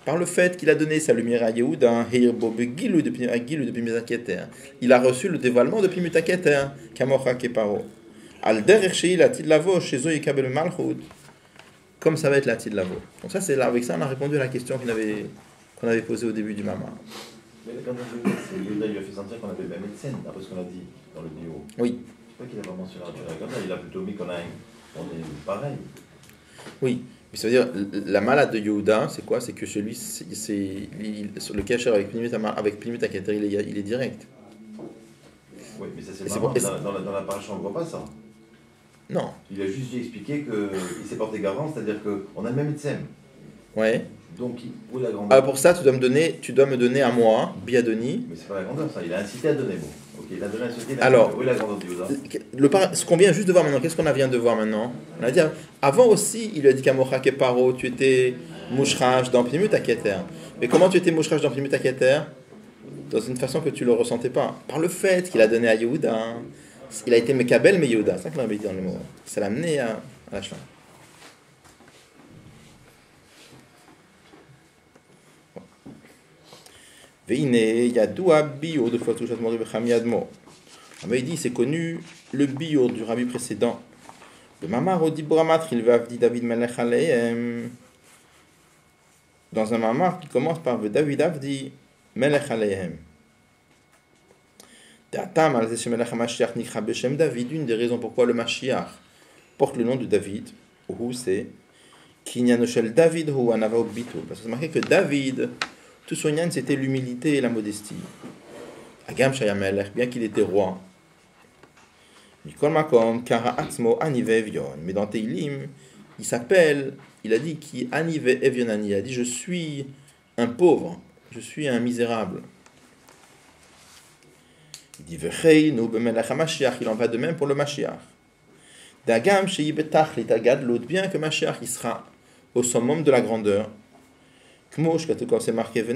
Par le fait qu'il a donné sa lumière à Yehuda, il a reçu le dévoilement depuis Mutaketer, Kamocha Keparo. Comme ça va être la Tidlavo. Donc ça, c'est là, avec ça, on a répondu à la question qu'on avait posée au début du Mama. Mais quand Yehuda lui a fait sentir qu'on avait même médecine, après ce qu'on a dit dans le bio. Oui. Je ne sais pas qu'il a pas mentionné comme ça, il a plutôt mis qu'on on est pareil. Oui, mais ça veut dire, la malade de Yehuda, c'est quoi? C'est que chez lui, sur le cachère avec Pnimut Akater, il est direct. Oui, mais ça c'est marrant, dans la paracha on ne voit pas ça. Non. Il a juste expliqué qu'il s'est porté garant, c'est-à-dire qu'on a le même médecin. Ouais. Donc, où est la grandeur? Alors pour ça, tu dois me donner à moi, Biadoni. Mais c'est pas la grandeur, ça. Il a incité à donner. Bon. Ok, il a donné incité. Alors, où est la grandeur de Yehuda? Ce qu'on vient juste de voir maintenant, qu'est-ce qu'on vient de voir maintenant? On a dit, avant aussi, il a dit qu'Amocha Keparo, tu étais mouchrage dans Pnimut Aketer. Mais comment tu étais mouchrage dans Pnimut Aketer? Dans une façon que tu ne le ressentais pas. Par le fait qu'il a donné à Yehuda. Il a été Mekabel, mais Yehuda. C'est ça qu'on avait dit dans le mot. Ça l'a amené à la chambre. Il y a deux bio de fois tout châtement de Bechamiadmo. Il dit c'est connu le bio du rabbi précédent. Le mamar dit Boramat il va dit David Melech Alehem. Dans un mamar qui commence par David Avdi Melech Alehem. D'atam al zeh Melech Mashiach nikra beshem David, une des raisons pourquoi le Mashiach porte le nom de David, ou c'est Kinyan shel David hu anava bitul. Parce que c'est marqué que David tout son yan, c'était l'humilité et la modestie. Agam Shayamelech, bien qu'il était roi. Mikol Makom, Kara Atzmo, Anive Evion. Mais dans Teilim, il a dit qui Anive Evionani. Il a dit je suis un pauvre, je suis un misérable. Il dit Vecheinu Bemelech HaMashiach, il en va de même pour le Mashiach. D'Agam Sheyibetach Litagad, l'autre bien que Mashiach, il sera au summum de la grandeur. Comme c'est marqué, que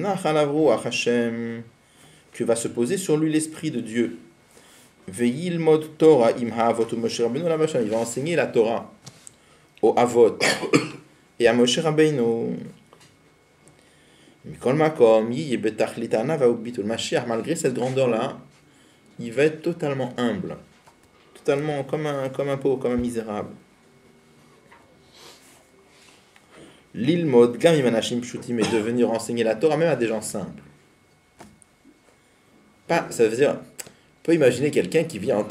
va se poser sur lui l'esprit de Dieu. Il va enseigner la Torah au Avot et à Moshe Rabbeinu. Malgré cette grandeur-là, il va être totalement humble, totalement comme un pauvre, comme un misérable. L'ilmod gam imanashim pshutim, est de venir enseigner la Torah même à des gens simples. Pas, ça veut dire, on peut imaginer quelqu'un qui vient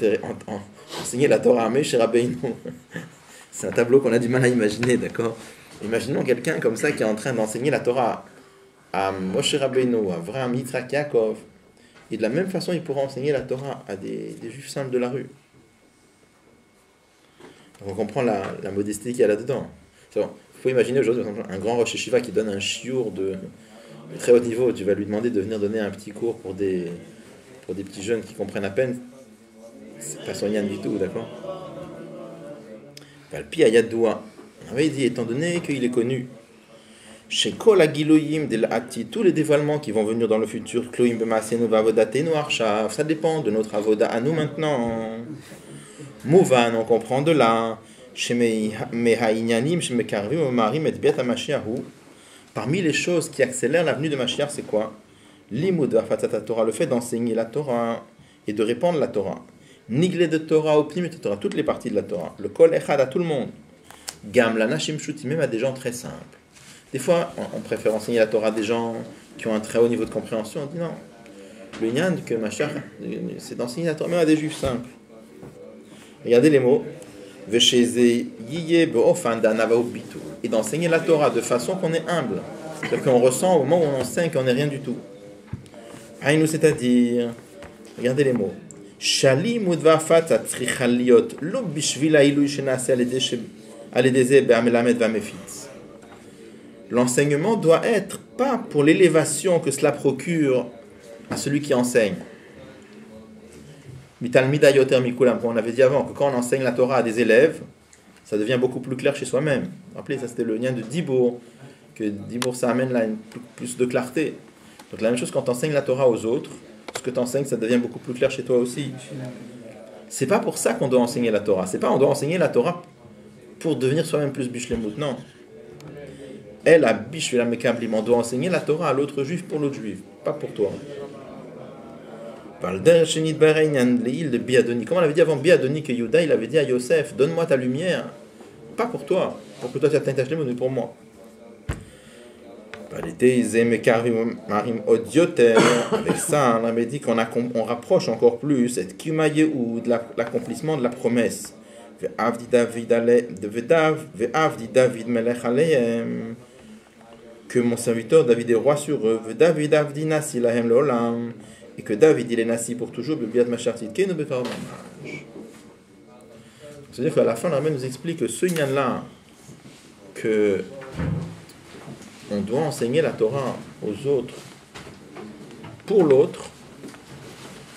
enseigner la Torah à Moshe Rabbeinu. C'est un tableau qu'on a du mal à imaginer, d'accord? Imaginons quelqu'un comme ça qui est en train d'enseigner la Torah à Moshe Rabbeinu, à Avraham, Yitzhak, Yaakov. Et de la même façon, il pourra enseigner la Torah à des juifs simples de la rue. Donc on comprend la modestie qu'il y a là-dedans. C'est bon. Il faut imaginer aujourd'hui un grand Rosh Yeshiva qui donne un chiour de très haut niveau. Tu vas lui demander de venir donner un petit cours pour des Pour des petits jeunes qui comprennent à peine, c'est pas son yann du tout, d'accord? Valpi Ayadoua. On avait dit, étant donné qu'il est connu, chez Kol Agiloyim del Ati, tous les dévoilements qui vont venir dans le futur, Kloim Bemasenu Vavodatenu Arshav, ça dépend de notre avoda à nous maintenant. Mouvan, on comprend de là. Chez Mehainyanim, chez Mekarvim, Omarim et Biat Mashiahu. Parmi les choses qui accélèrent l'avenue de Mashiach, c'est quoi? Limud Vafatat Torah, le fait d'enseigner la Torah et de répandre la Torah. Nigle de Torah, Opnim et Torah, toutes les parties de la Torah. Le Kol Echad à tout le monde. Gam la Nashim Shuti, même à des gens très simples. Des fois, on préfère enseigner la Torah à des gens qui ont un très haut niveau de compréhension. On dit non. Le Nyan que Mashiach, c'est d'enseigner la Torah même à des juifs simples. Regardez les mots. Et d'enseigner la Torah de façon qu'on est humble. C'est-à-dire qu'on ressent au moment où on enseigne qu'on n'est rien du tout. Aïnou, c'est-à-dire, regardez les mots. L'enseignement doit être pas pour l'élévation que cela procure à celui qui enseigne. On avait dit avant que quand on enseigne la Torah à des élèves, ça devient beaucoup plus clair chez soi-même. Vous vous rappelez, ça c'était le lien de Dibour, que Dibour ça amène là plus de clarté. Donc la même chose quand tu enseignes la Torah aux autres, ce que tu enseignes ça devient beaucoup plus clair chez toi aussi. C'est pas pour ça qu'on doit enseigner la Torah. C'est pas on doit enseigner la Torah pour devenir soi-même plus bishlemut, non. Elle a bishvela mekablim, on doit enseigner la Torah à l'autre juif pour l'autre juif, pas pour toi. Comme on l'avait dit avant, Biadoni, que Yuda, il avait dit à Yosef, donne-moi ta lumière, pas pour toi, pour que toi tu atteignes ta shlemut, mais pour moi. Avec ça, on avait dit qu'on rapproche encore plus cette Kimayehu de l'accomplissement de la promesse. Que mon serviteur David est roi sur eux, et que David il est nasi pour toujours. C'est-à-dire qu'à la fin, la Ramène nous explique que ce lien-là, que on doit enseigner la Torah aux autres pour l'autre,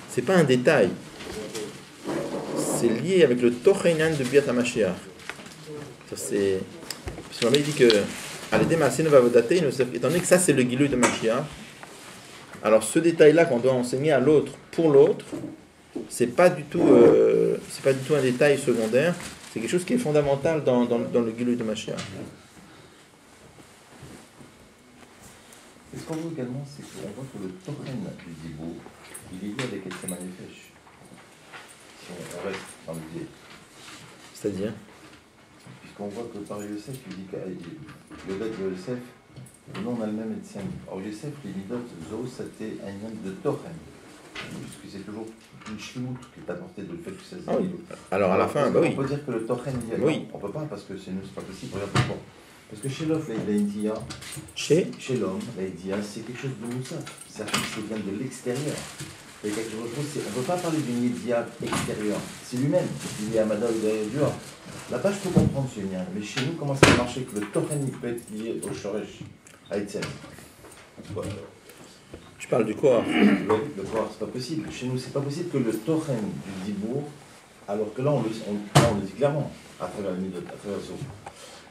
c'est pas un détail. C'est lié avec le Tochenan de Biat HaMashiach. C'est parce qu'on avait dit que étant donné que ça c'est le Gilui de Mashiach, alors ce détail-là qu'on doit enseigner à l'autre pour l'autre, c'est pas du tout un détail secondaire, c'est quelque chose qui est fondamental dans le Gilui de Mashiach. Et ce qu'on voit également, c'est qu'on voit que le Tochen du Dibour, il est lié avec Etzem HaNefesh. Si on reste dans l'idée. C'est-à-dire Puisqu'on voit que par Yosef, il dit que le bête de Yosef, nous on a le même Etzem. Or Yosef, les Midot, Zo, c'était un lien de Tochen. Puisque c'est toujours une shlimut qui est apportée de le fait que ça se dit. Alors à la fin, bah oui. On peut dire que le Tochen, il y a. Oui. On peut pas parce que c'est nous, c'est pas possible. Regarde pourquoi. Parce que chez l'off, l'Aïdia, chez l'homme, l'Aïdia, c'est quelque chose de moussa. Ça vient de l'extérieur. On ne peut pas parler d'une Aïdia extérieure. C'est lui-même. Il est Amada ou Dayadua. Là-bas, je peux comprendre ce lien. Mais chez nous, comment ça marche que le Tochen peut être lié au Shoresh, à Etzem? Tu parles du corps. Le corps, c'est pas possible. Chez nous, c'est pas possible que le Tochen du Dibour, alors que là, on le dit clairement, à travers le Midot, à travers ça.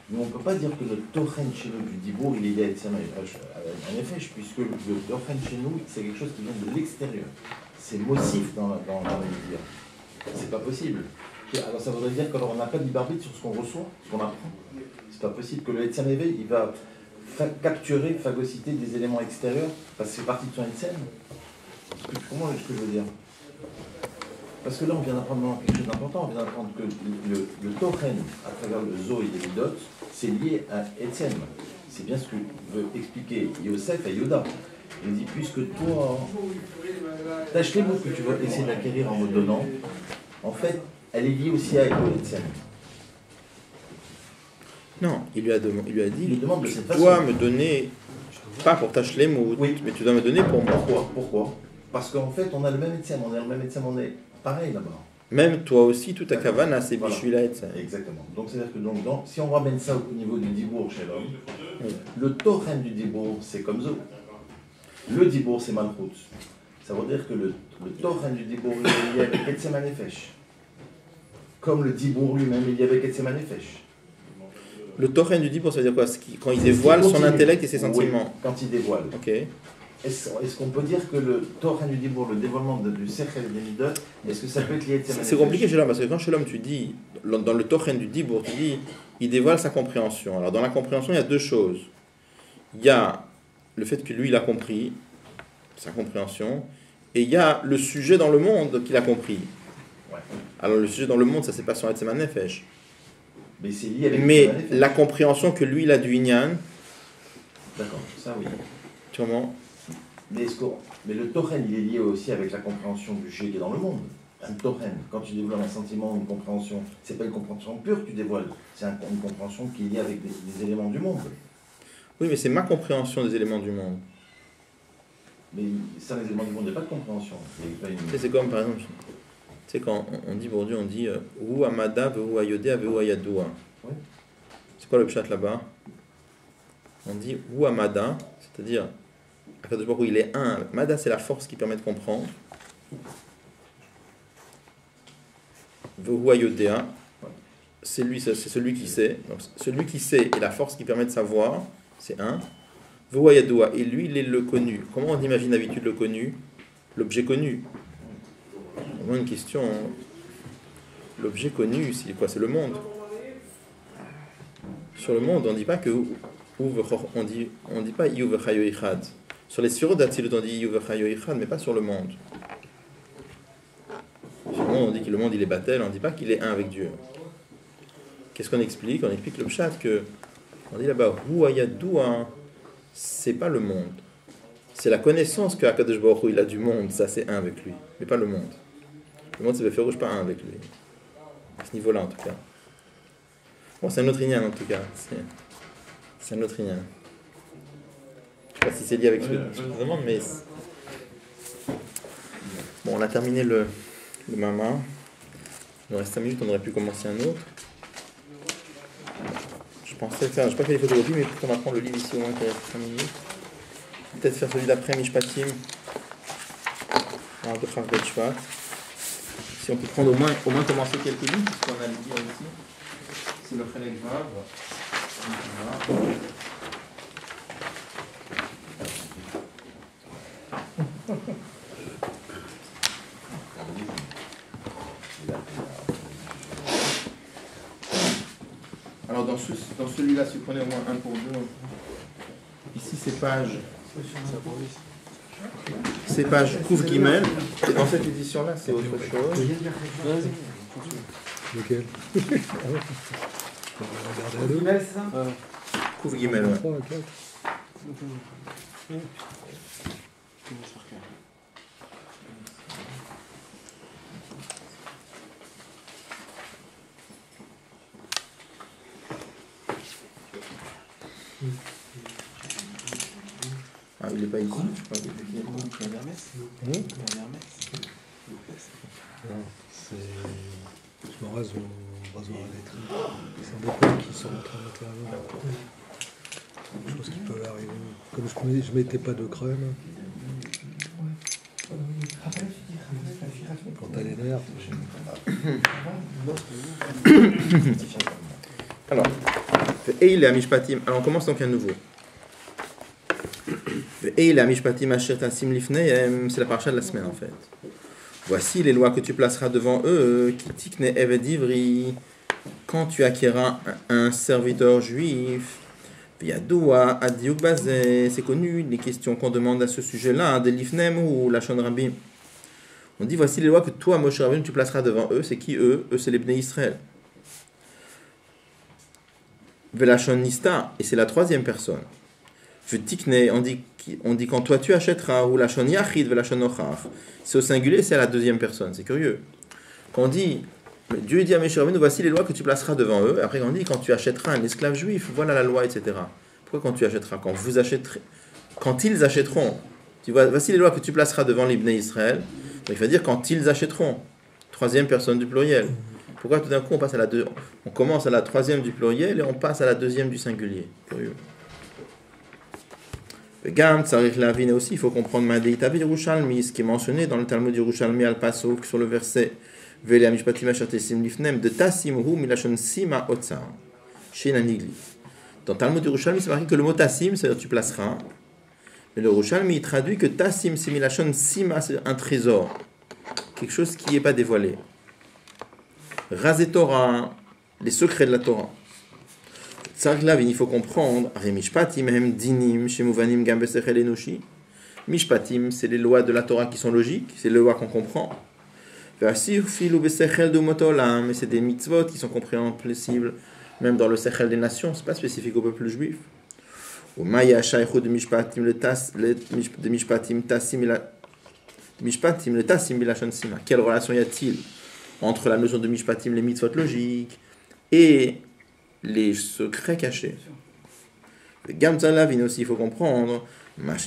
Mais on ne peut pas dire que le Tochen chez nous du Dibour, il est lié à Etzem en effet, puisque le Tochen chez nous, c'est quelque chose qui vient de l'extérieur. C'est mossif dans les dires. C'est pas possible. Alors ça voudrait dire qu'on n'a pas de libre arbitre sur ce qu'on reçoit, ce qu'on apprend. C'est pas possible que le Etzem éveil, il va capturer, phagocyter des éléments extérieurs, parce que c'est partie de son Etzem. Comment est-ce que je veux dire? Parce que là, on vient d'apprendre quelque chose d'important. On vient d'apprendre que le Tochen, à travers le Zo et les Midot, c'est lié à Etzem. C'est bien ce que veut expliquer Yosef à Yoda. Il dit, puisque toi, tâche les mots que tu vas essayer d'acquérir en me donnant, en fait, elle est liée aussi avec le Etzem. Non, il lui a dit, il demande de tu cette dois façon. Me donner, pas pour ta shlemut, oui. Mais tu dois me donner pour moi. Pourquoi? Parce qu'en fait, on a le même Etzem, on est pareil là-bas. Même toi aussi, tout ta kavana, c'est voilà. Bishvila Etzem. Exactement. Donc c'est-à-dire que si on ramène ça au niveau du Dibour chez l'homme, le Tochen du Dibour, c'est comme Zo. Le Dibour, c'est Malchut. Ça veut dire que le Tochen du Dibour il est lié avec Etzem Hanefesh. Comme le Dibour lui-même est lié avec Etzem Hanefesh. Le Tochen du Dibour, ça veut dire quoi? Quand il dévoile son intellect et ses sentiments. Oui, quand il dévoile. Ok. Est-ce qu'on peut dire que le Tochen du Dibour, le dévoilement du Sechel et des Midot, est-ce que ça peut être lié à Etzem Hanefesh? C'est compliqué, Shalom, parce que quand Shalom, tu dis, dans le Tochen du Dibour, tu dis, il dévoile sa compréhension. Alors dans la compréhension, il y a deux choses. Il y a le fait que lui, il a compris, sa compréhension, et il y a le sujet dans le monde qu'il a compris. Ouais. Alors le sujet dans le monde, ça c'est pas son Etzem Hanefesh. Mais c'est lié avec Mais Etzem Hanefesh. la compréhension que lui, il a du Inyan, D'accord, ça oui. comment? Mais le Tochen, il est lié aussi avec la compréhension du G qui est dans le monde. Un Tochen, quand tu dévoiles un sentiment, une compréhension, c'est pas une compréhension pure que tu dévoiles, c'est une compréhension qui est liée avec des éléments du monde. Oui, mais c'est ma compréhension des éléments du monde. Mais sans les éléments du monde, il n'y a pas de compréhension. Il y a pas une- Tu sais, c'est comme par exemple, tu sais, quand on dit pour Dieu, on dit Hu Amada, Vehu Ayodea, Vehu Ayadoua. Oui. C'est quoi le pshat là-bas? On dit Hu Amada, c'est-à-dire, Akadosh Baruch Hu, il est un. Mada, c'est la force qui permet de comprendre. Vehu Ayodea, c'est lui, c'est celui qui sait. Donc, celui qui sait et la force qui permet de savoir, c'est un. Vehu Ayadoua, et lui, il est le connu. Comment on imagine d'habitude le connu? L'objet connu. Vraiment une question. L'objet connu, c'est quoi? C'est le monde. Sur le monde, on ne dit pas que on dit pas Yu v'chayo ichad. Sur les surot d'Atzilut, on dit Yu v'chayo ichad, mais pas sur le monde. Sur le monde, on dit que le monde il est battel, on ne dit pas qu'il est un avec Dieu. Qu'est-ce qu'on explique? On explique le pshat que on dit là-bas Hu Ayadoua, c'est pas le monde. C'est la connaissance que Akadosh Baruch Hu, il a du monde, ça c'est un avec lui, mais pas le monde. Le monde, c'est Beferouche, pas un avec lui. À ce niveau-là, en tout cas. Bon, c'est un autre Inyan, en tout cas. C'est un autre Inyan. Je sais pas si c'est lié avec ce que je te demande, mais... Bon, on a terminé le Mama. Il nous reste 5 minutes, on aurait pu commencer un autre. Je pensais faire... Je n'ai pas fait les photographies, mais on va prendre le livre ici au moins qu'il y a 5 minutes. Peut-être faire celui d'après, Mishpatim. De Charvet Shvat. Si on peut prendre au moins commencer quelques lignes, puisqu'on a le dire ici. C'est le Chelek Vav. Alors dans celui-là, si vous prenez au moins un pour deux, ici c'est page Kouf Gimel, et dans cette édition-là c'est autre chose. Lequel? Guimel, c'est ça? Kouf Gimel, ouais. 3, 4. Ah, il n'est pas ici. Non, c'est... Je me rase mon rasoir électrique. C'est un des points qui sont en train de mettre là. Chose qui peut arriver. Comme je mettais pas de crème. Quand elle est verte, Alors, et il est à Mishpatim. Alors on commence donc à nouveau. Et il est à Mishpatim Asher Tassim Lifnehem, c'est la paracha de la semaine en fait. Voici les lois que tu placeras devant eux, qui tikne Eved Ivri, quand tu acquéras un serviteur juif. Viadoua, Adiouk Bazé, c'est connu, les questions qu'on demande à ce sujet-là, des Lifnem ou la Shon Rabbi. On dit voici les lois que toi, Moshe Rabbeinu, tu placeras devant eux. C'est qui eux? Eux, c'est les Bnei Israël. Velashon Nista, et c'est la troisième personne. Vetikne, on dit quand toi tu achèteras, ou Lashon Yachid, Velashon Ochach. C'est au singulier, c'est à la deuxième personne. C'est curieux. Quand on dit, Dieu dit à Moshe Rabbeinu, voici les lois que tu placeras devant eux. Après, on dit quand tu achèteras un esclave juif, voilà la loi, etc. Pourquoi quand tu achèteras? Quand vous achèterez, quand ils achèteront. Tu vois, voici les lois que tu placeras devant les Bnei Israël. Donc, il va dire quand ils achèteront. Troisième personne du pluriel. Pourquoi tout d'un coup on commence à la troisième du pluriel et on passe à la deuxième du singulier? Curieux. Gam Tsarich Lavin aussi, il faut comprendre Madeita Yerushalmi, ce qui est mentionné dans le Talmud Yerushalmi al Pasuk sur le verset Vele Mishpatim Ashatesim Lifnem de Tassimhu Milashon Sima Otsa chez Nanigli. Dans le Talmud Yerushalmi, c'est marqué que le mot Tassim, c'est-à-dire tu placeras. Mais le Yerushalmi, il traduit que Tassim, c'est Milashon Sima, c'est un trésor, quelque chose qui n'est pas dévoilé. Razé Torah, les secrets de la Torah. Il faut comprendre, Mishpatim, c'est les lois de la Torah qui sont logiques, c'est les lois qu'on comprend. Et c'est des mitzvot qui sont compréhensibles, même dans le sechel des nations, c'est pas spécifique au peuple juif. Quelle relation y a-t-il entre la notion de Mishpatim, les mitzvot logiques, et les secrets cachés? Gamzalavin aussi, il faut comprendre. Comment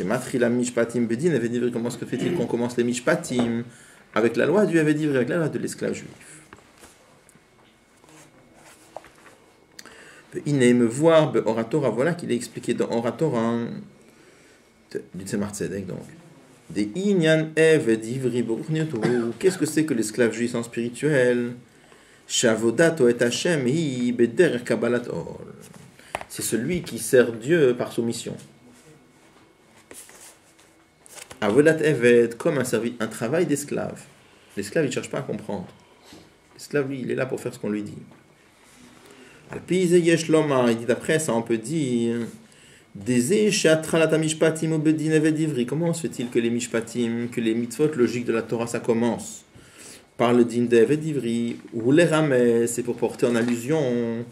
se fait-il qu'on commence les Mishpatim avec la loi du Evedivri, avec la loi de l'esclave juif? Me voir Oratora, voilà qu'il est expliqué dans Oratora du Tzemar Tzedek, donc. Des Inyan Evedivri, qu'est-ce que c'est que l'esclave juif en spirituel? C'est celui qui sert Dieu par soumission. Avodat Eved, comme un travail d'esclave. L'esclave, il ne cherche pas à comprendre. L'esclave, lui, il est là pour faire ce qu'on lui dit. Il dit d'après ça, on peut dire comment se fait-il que les mishpatim, que les mitzvot logiques de la Torah, ça commence par le din d'Eved Ivri, ou les ramès, c'est pour porter en allusion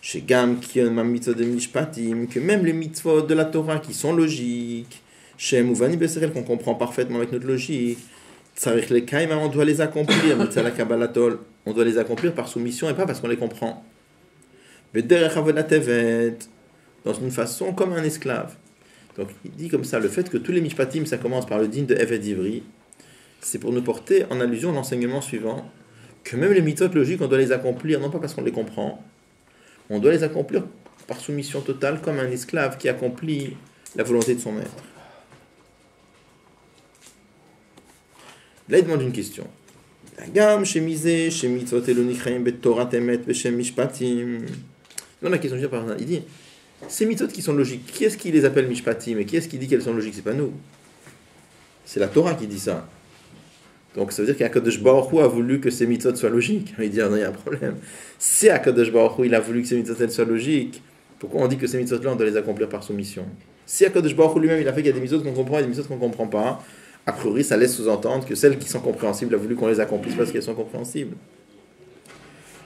chez Gam Kion ma mitzvot de mishpatim, que même les mitzvot de la Torah qui sont logiques, chez Mouvani Beserel, qu'on comprend parfaitement avec notre logique, Tsarich le Kaima, on doit les accomplir, Mitzala Kabbalatol, on doit les accomplir par soumission et pas parce qu'on les comprend. Vederech Avodat Eved, dans une façon comme un esclave. Donc il dit comme ça, le fait que tous les mishpatim, ça commence par le din de Eved Ivri, c'est pour nous porter en allusion l'enseignement suivant, que même les mitzvot logiques, on doit les accomplir, non pas parce qu'on les comprend, on doit les accomplir par soumission totale, comme un esclave qui accomplit la volonté de son maître. Là, il demande une question. La question, il dit, ces mitzvot qui sont logiques, qui est-ce qui les appelle mishpatim et qui est-ce qui dit qu'elles sont logiques? C'est pas nous. C'est la Torah qui dit ça. Donc ça veut dire qu'Akadosh Baruch Hu a voulu que ces mitzvot soient logiques. Il dit, non, il y a un problème. Si Akadosh Baruch Hu, il a voulu que ces mitzvot soient logiques, pourquoi on dit que ces mitzvot-là, on doit les accomplir par soumission? Si Akadosh Baruch Hu lui-même, il a fait qu'il y a des mitzvot qu'on comprend et des mitzvot qu'on ne comprend pas, a priori, ça laisse sous-entendre que celles qui sont compréhensibles, il a voulu qu'on les accomplisse parce qu'elles sont compréhensibles.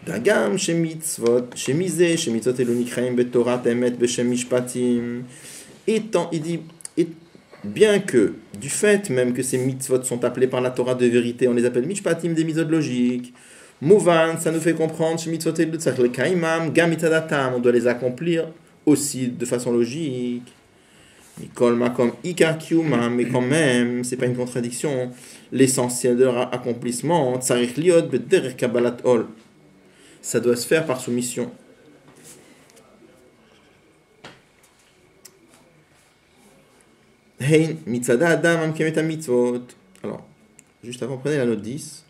Dagam, chez mitzvot, chez misé, chez mitzvot elunikraim, betorat, emet, beshem mishpatim. Étant, il dit, bien que, du fait même que ces mitzvot sont appelés par la Torah de vérité, on les appelle mishpatim, des mitzvot logiques. Mouvan, ça nous fait comprendre, chez mitzvot elunikraim, gam mitadatam, on doit les accomplir aussi de façon logique. Mikol makom ikar kiyumam, mais quand même, c'est pas une contradiction. L'essentiel de leur accomplissement, tsarich liot bederech kabbalat ol. Ça doit se faire par soumission. Hein mitzada adam am kemet mitzvot. Alors, juste avant, prenez la note 10.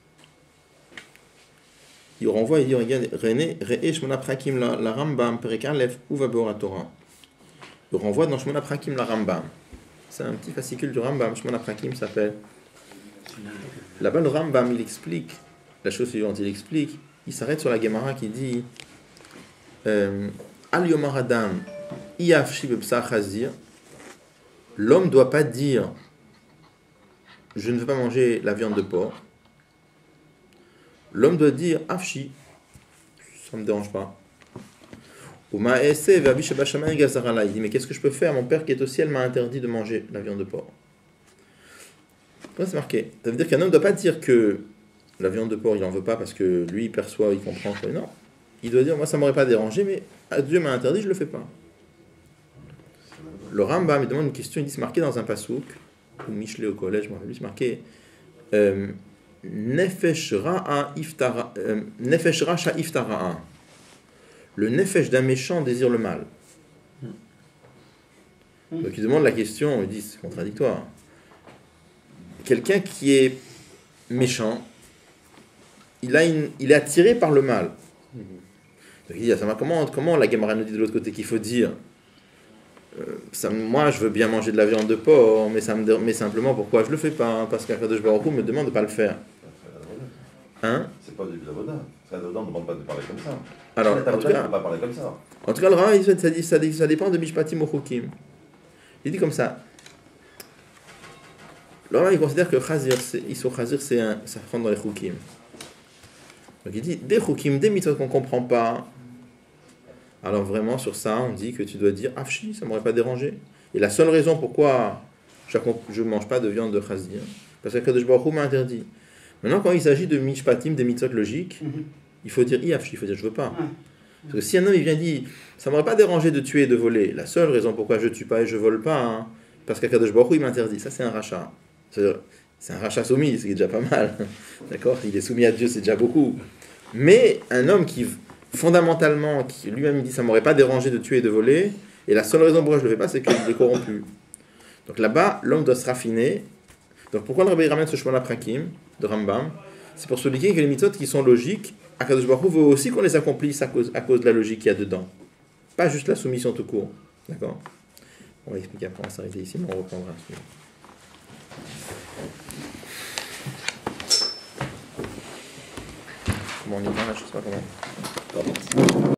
Il renvoie, il dit, regarde, René, Re'esh monaprakim la Rambam, Perekalef, Uva Beoratora. Il renvoie dans Shmona Prakim la Rambam. C'est un petit fascicule du Rambam. Shmona Prakim s'appelle. Là-bas, le Rambam, il explique la chose suivante. Il s'arrête sur la Gemara qui dit Al Yomar Adam, Iyafshi bepsar chazir. L'homme ne doit pas dire je ne veux pas manger la viande de porc. L'homme doit dire Afshi, ça ne me dérange pas. Il dit, mais qu'est-ce que je peux faire? Mon père qui est au ciel m'a interdit de manger la viande de porc. Pourquoi c'est marqué? Ça veut dire qu'un homme ne doit pas dire que la viande de porc, il n'en veut pas parce que lui, il perçoit, il comprend. Non. Il doit dire, moi, ça ne m'aurait pas dérangé, mais Dieu m'a interdit, je ne le fais pas. Le Rambam me demande une question, il dit, c'est marqué dans un pasouk, ou Michelet au collège, je m'en rappelle, c'est marqué Nefesh ra'a iftara'a. Le nefesh d'un méchant désire le mal. Donc il demande la question, il dit c'est contradictoire. Quelqu'un qui est méchant, il est attiré par le mal. Donc il dit, comment la Gemara nous dit de l'autre côté qu'il faut dire moi je veux bien manger de la viande de porc, mais simplement pourquoi je le fais pas? Parce qu'Akadosh Baruch Hu me demande de ne pas le faire. Hein? C'est pas du Avoda. Ça ne demande pas de parler comme ça. Alors, en tout cas, pas parler comme ça. En tout cas, le Rava, ça dépend de Mishpatim ou Chukim. Il dit comme ça. Le Rava, il considère que Chazir, ça rentre dans les Chukim. Donc il dit, des Chukim, des mitzvot qu'on ne comprend pas, alors vraiment, sur ça, on dit que tu dois dire, Afshi, ça ne m'aurait pas dérangé. Et la seule raison pourquoi je ne mange pas de viande de Chazir, parce que Kadosh Baruch Hu m'a interdit. Maintenant, quand il s'agit de Mishpatim, des mitzvot logiques, il faut dire Iafshi, il faut dire je veux pas. Parce que si un homme il vient dire ça m'aurait pas dérangé de tuer et de voler, la seule raison pourquoi je tue pas et je vole pas, parce qu'Akadosh Baruch Hu il m'interdit, ça c'est un rachat. C'est un rachat soumis, c'est déjà pas mal. D'accord? Il est soumis à Dieu, c'est déjà beaucoup. Mais un homme qui fondamentalement, qui lui-même dit ça m'aurait pas dérangé de tuer et de voler, et la seule raison pourquoi je le fais pas, c'est qu'il est corrompu. Donc là-bas, l'homme doit se raffiner. Donc pourquoi le Rabbi ramène ce Shmona Prakim de Rambam? C'est pour souligner que les mitzvot qui sont logiques, Akadosh Baruch Hu veut aussi qu'on les accomplisse à cause de la logique qu'il y a dedans. Pas juste la soumission tout court. D'accord? On va expliquer après, on va s'arrêter ici, mais on reprendra. Comment on y va là? Je sais pas comment.